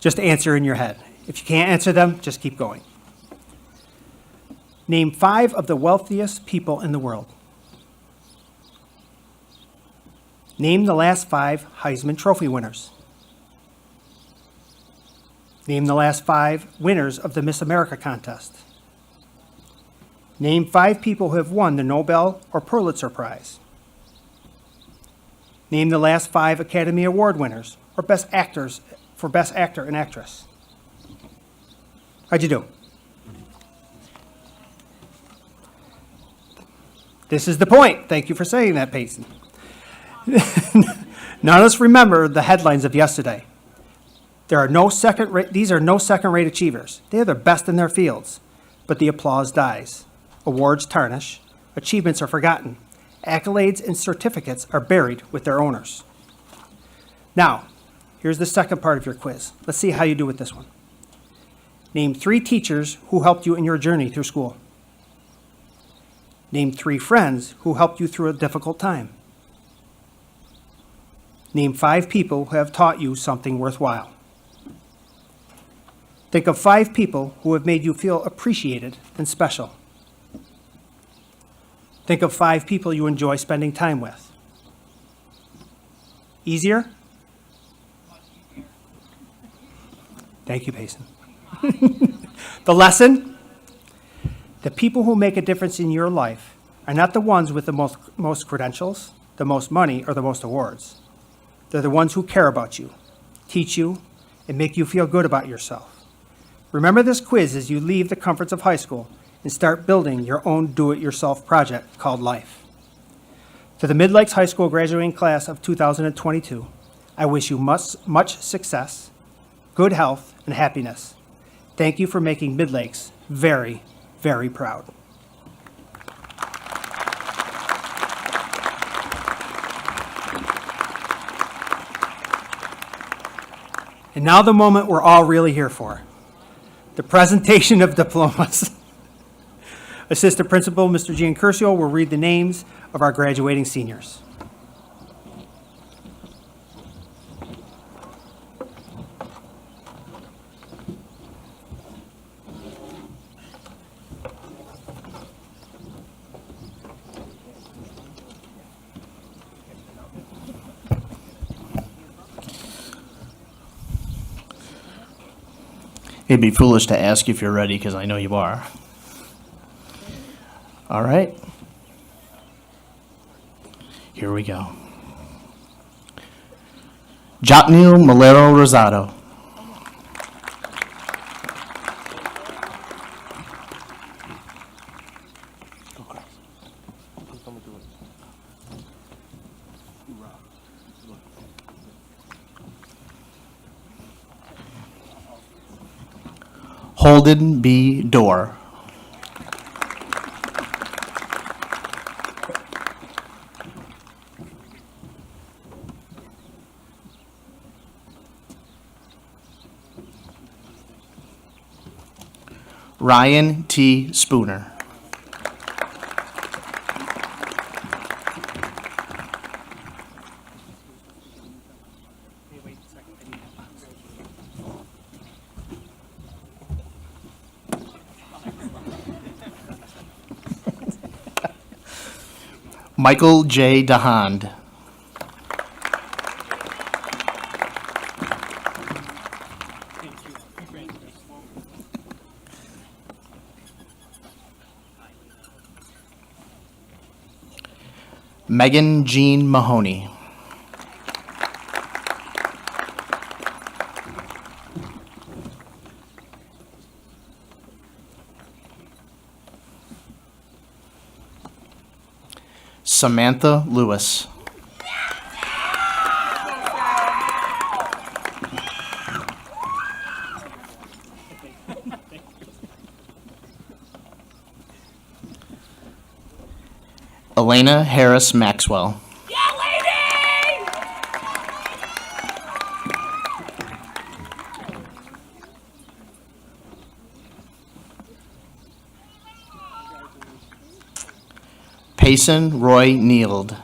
Just answer in your head. If you can't answer them, just keep going. Name 5 of the wealthiest people in the world. Name the last 5 Heisman Trophy winners. Name the last 5 winners of the Miss America contest. Name 5 people who have won the Nobel or Pulitzer Prize. Name the last 5 Academy Award winners or Best Actors for Best Actor and Actress. How'd you do? This is the point. Thank you for saying that, Payson. None of us remember the headlines of yesterday. These are no second-rate achievers. They are the best in their fields, but the applause dies. Awards tarnish. Achievements are forgotten. Accolades and certificates are buried with their owners. Now, here's the second part of your quiz. Let's see how you do with this one. Name 3 teachers who helped you in your journey through school. Name 3 friends who helped you through a difficult time. Name 5 people who have taught you something worthwhile. Think of 5 people who have made you feel appreciated and special. Think of 5 people you enjoy spending time with. Easier? Thank you, Payson. The lesson? The people who make a difference in your life are not the ones with the most credentials, the most money, or the most awards. They're the ones who care about you, teach you, and make you feel good about yourself. Remember this quiz as you leave the comforts of high school and start building your own do-it-yourself project called life. To the Midlakes High School graduating class of 2022, I wish you much success, good health, and happiness. Thank you for making Midlakes very, very proud. And now the moment we're all really here for, the presentation of diplomas. Assistant Principal Mr. Giancurcio will read the names of our graduating seniors. It'd be foolish to ask if you're ready, because I know you are. All right. Here we go. Jotnil Malero Rosado. Holden B. Dorr. Ryan T. Spooner. Michael J. DeHond. Megan Jean Mahoney. Samantha Lewis. Elena Harris Maxwell. Payson Roy Neild.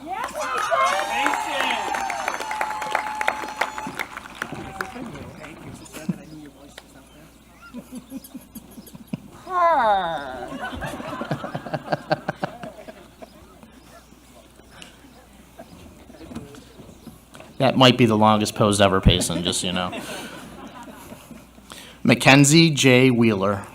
That might be the longest pose ever, Payson, just so you know. Mackenzie J. Wheeler.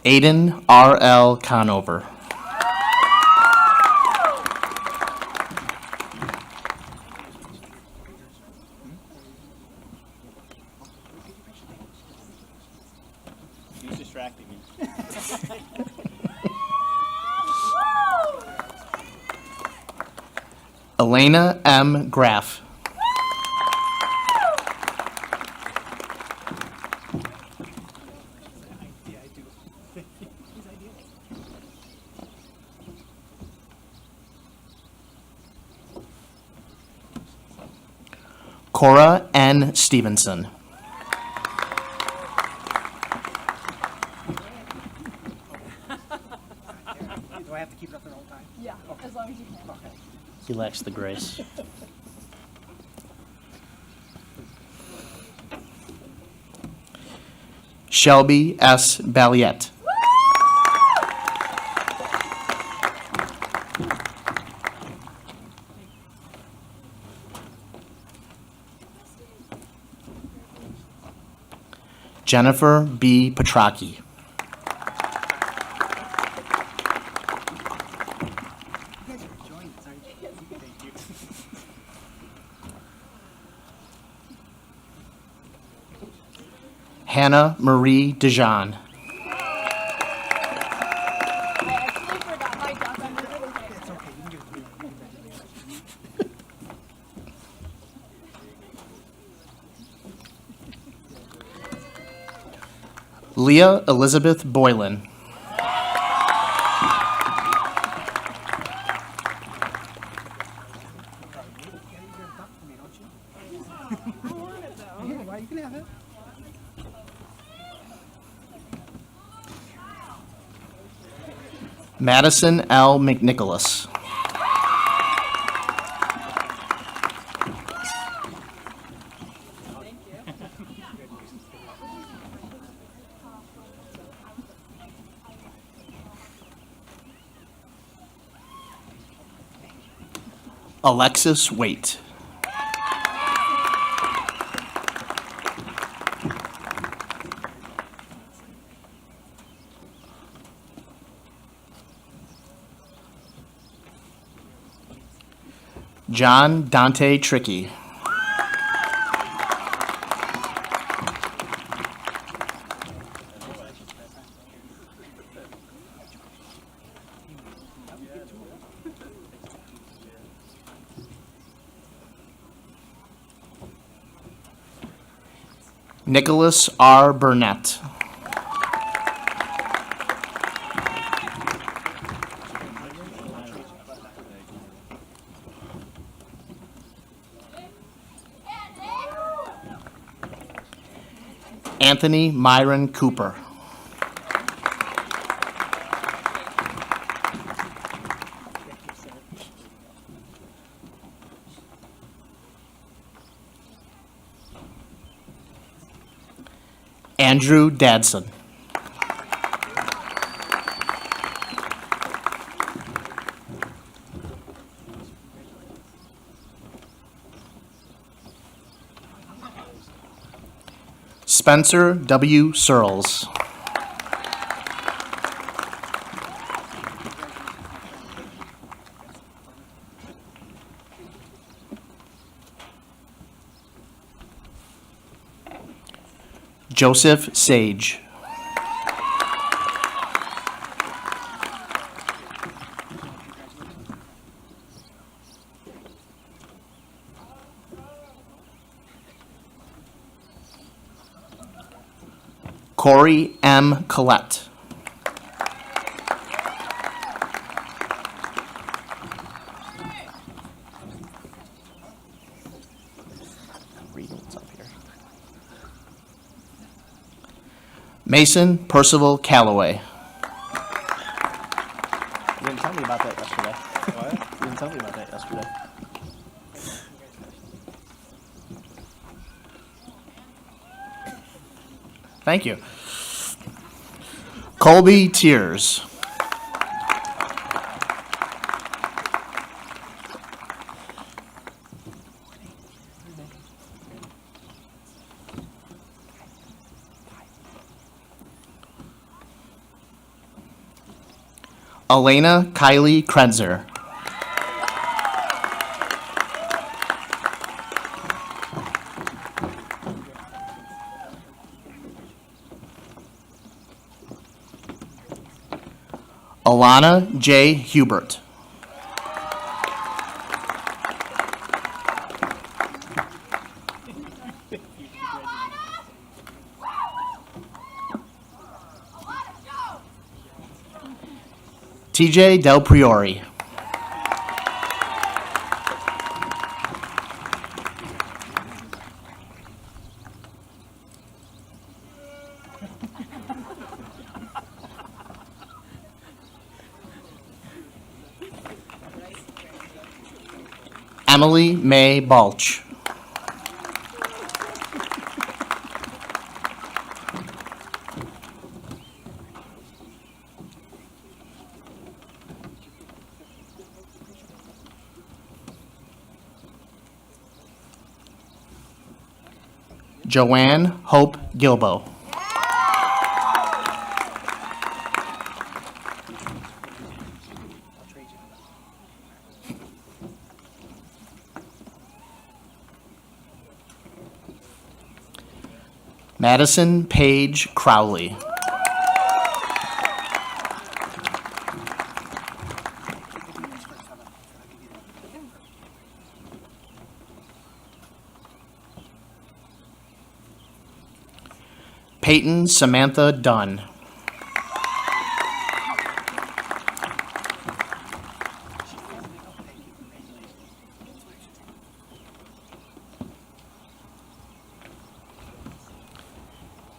Aiden R.L. Conover. He's distracting me. Elena M. Graff. Cora N. Stevenson. Do I have to keep it up the whole time? Yeah, as long as you can. He lacks the grace. Shelby S. Balliette. Jennifer B. Petracchi. Hannah Marie Dijon. Leah Elizabeth Boylan. Why you can have it? Madison L. McNicholas. Alexis Waite. John Dante Tricky. Nicholas R. Burnett. Anthony Myron Cooper. Andrew Dadson. Spencer W. Searles. Joseph Sage. Corey M. Collette. Mason Percival Calloway. You didn't tell me about that yesterday. What? You didn't tell me about that yesterday. Thank you. Colby Tears. Elena Kylie Krenzer. Alana J. Hubert. TJ Del Priori. Emily May Balch. Joanne Hope Gilbo. Madison Page Crowley. Peyton Samantha Dunn.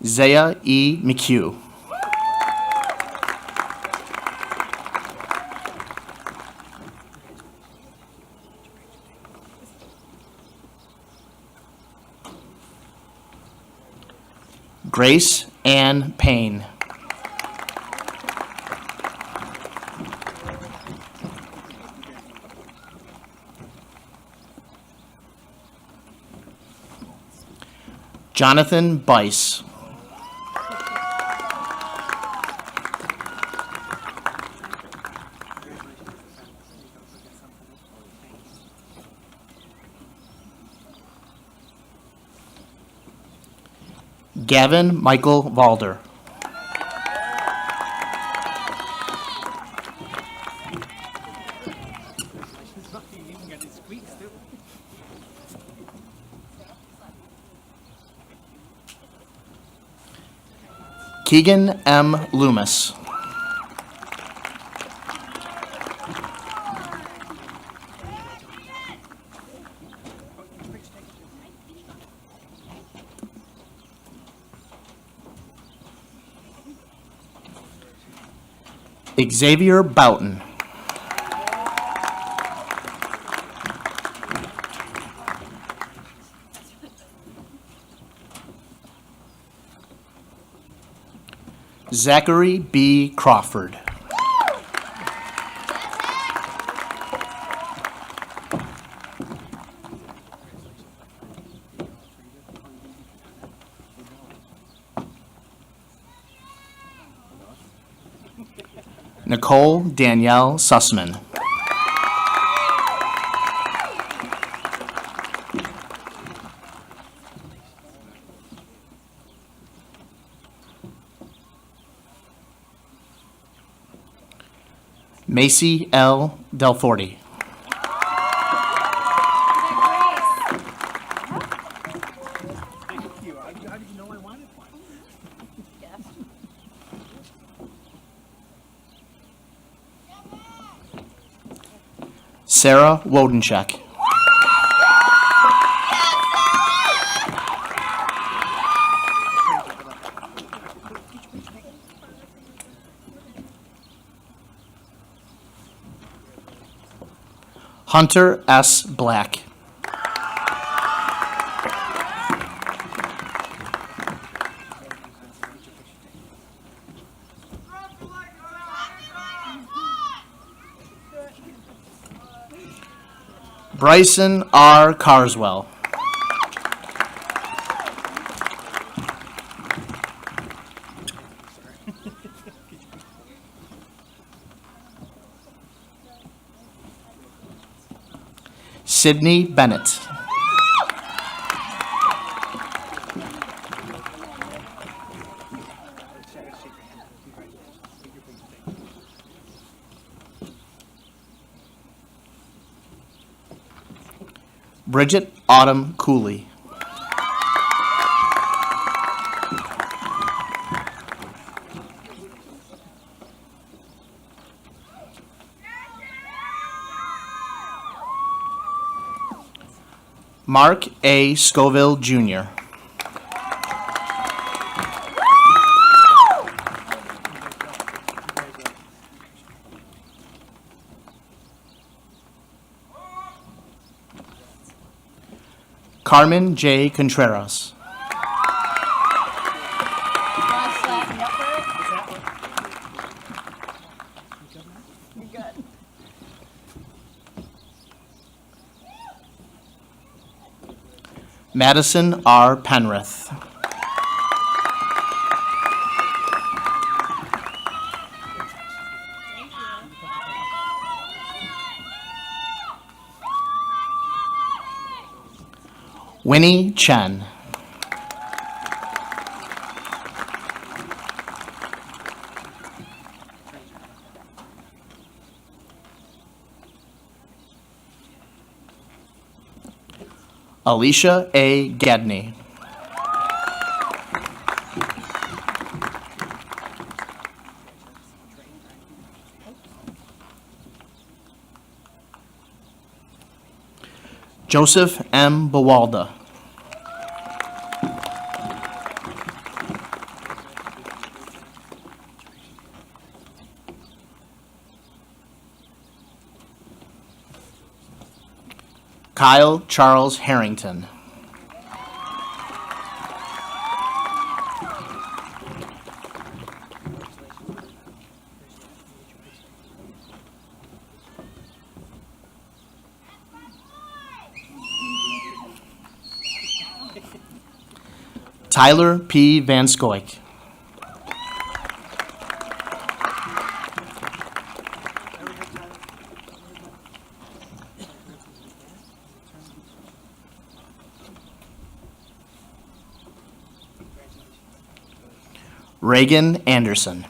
Zaya E. McHugh. Grace Ann Payne. Jonathan Bice. Gavin Michael Valder. Keegan M. Loomis. Xavier Boughton. Zachary B. Crawford. Nicole Danielle Sussman. Macy L. Delforti. Sarah Wodenchek. Hunter S. Black. Bryson R. Carswell. Sydney Bennett. Bridget Autumn Cooley. Mark A. Scoville, Jr. Carmen J. Contreras. Madison R. Penrith. Winnie Chen. Alicia A. Gadney. Joseph M. Bawalda. Kyle Charles Harrington. Tyler P. Van Scoik. Reagan Anderson.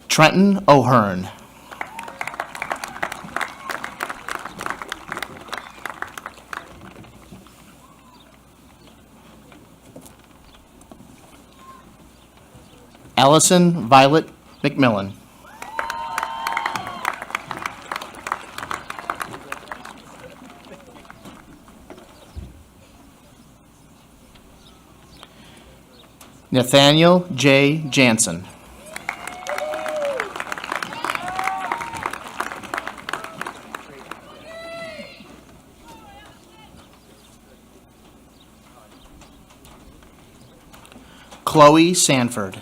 Trenton O'Hearn. Allison Violet McMillan. Nathaniel J. Jansen. Chloe Sanford.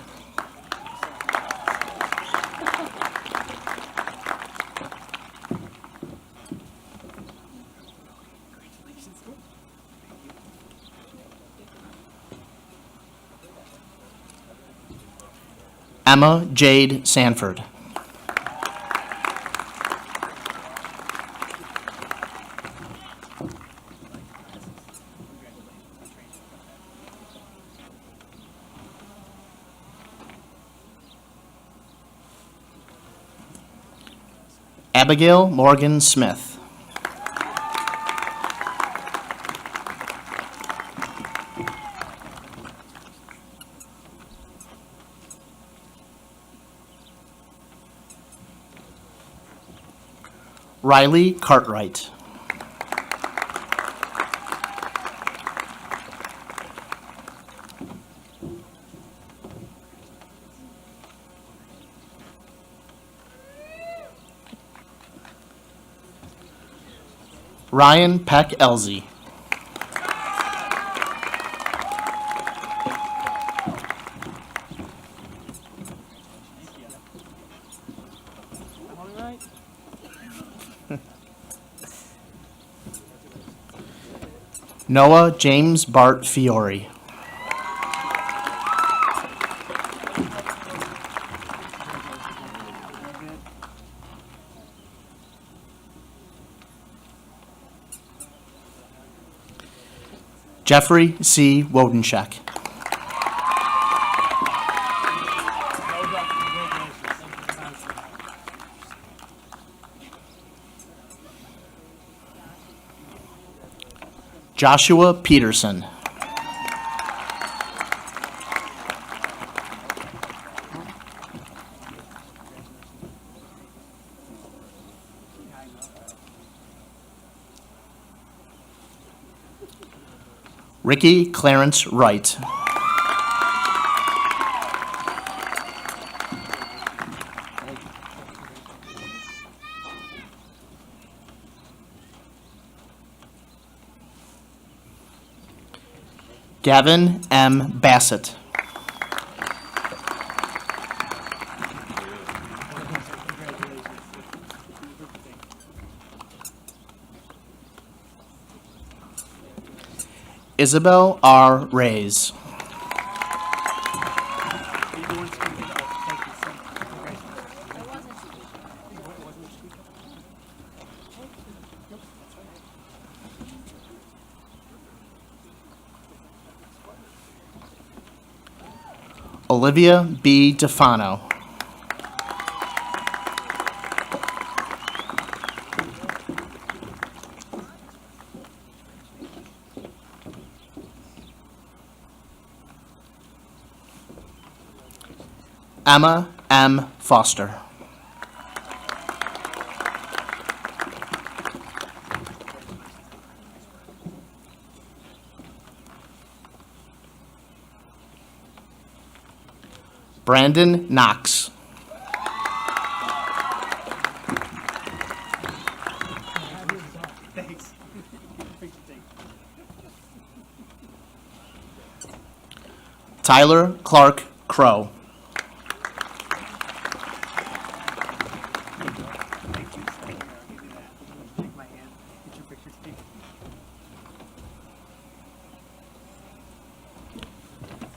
Emma Jade Sanford. Abigail Morgan Smith. Riley Cartwright. Ryan Peck Elsie. Noah James Bart Fiore. Jeffrey C. Wodenschek. Joshua Peterson. Ricky Clarence Wright. Gavin M. Bassett. Isabel R. Reyes. Olivia B. DeFano. Emma M. Foster. Brandon Knox. Tyler Clark Crow.